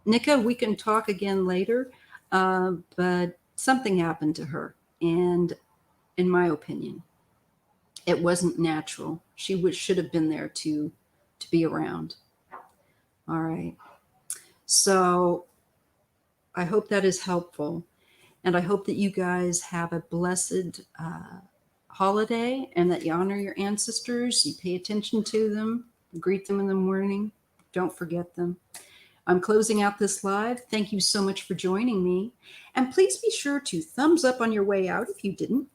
Nika, we can talk again later, but something happened to her. And in my opinion, it wasn't natural. She should have been there to be around. All right. So I hope that is helpful. And I hope that you guys have a blessed holiday and that you honor your ancestors. You pay attention to them, greet them in the morning. Don't forget them. I'm closing out this live. Thank you so much for joining me. And please be sure to thumbs up on your way out if you didn't,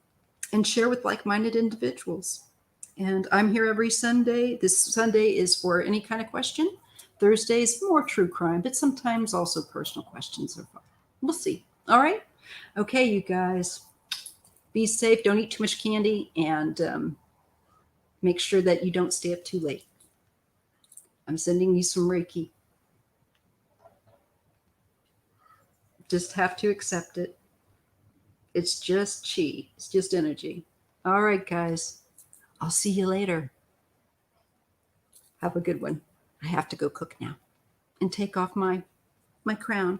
and share with like minded individuals. And I'm here every Sunday. This Sunday is for any kind of question. Thursdays, more true crime, but sometimes also personal questions are fun. We'll see. All right. Okay, you guys, be safe. Don't eat too much candy, and make sure that you don't stay up too late. I'm sending you some Reiki. Just have to accept it. It's just chi. It's just energy. All right, guys. I'll see you later. Have a good one. I have to go cook now and take off my crown.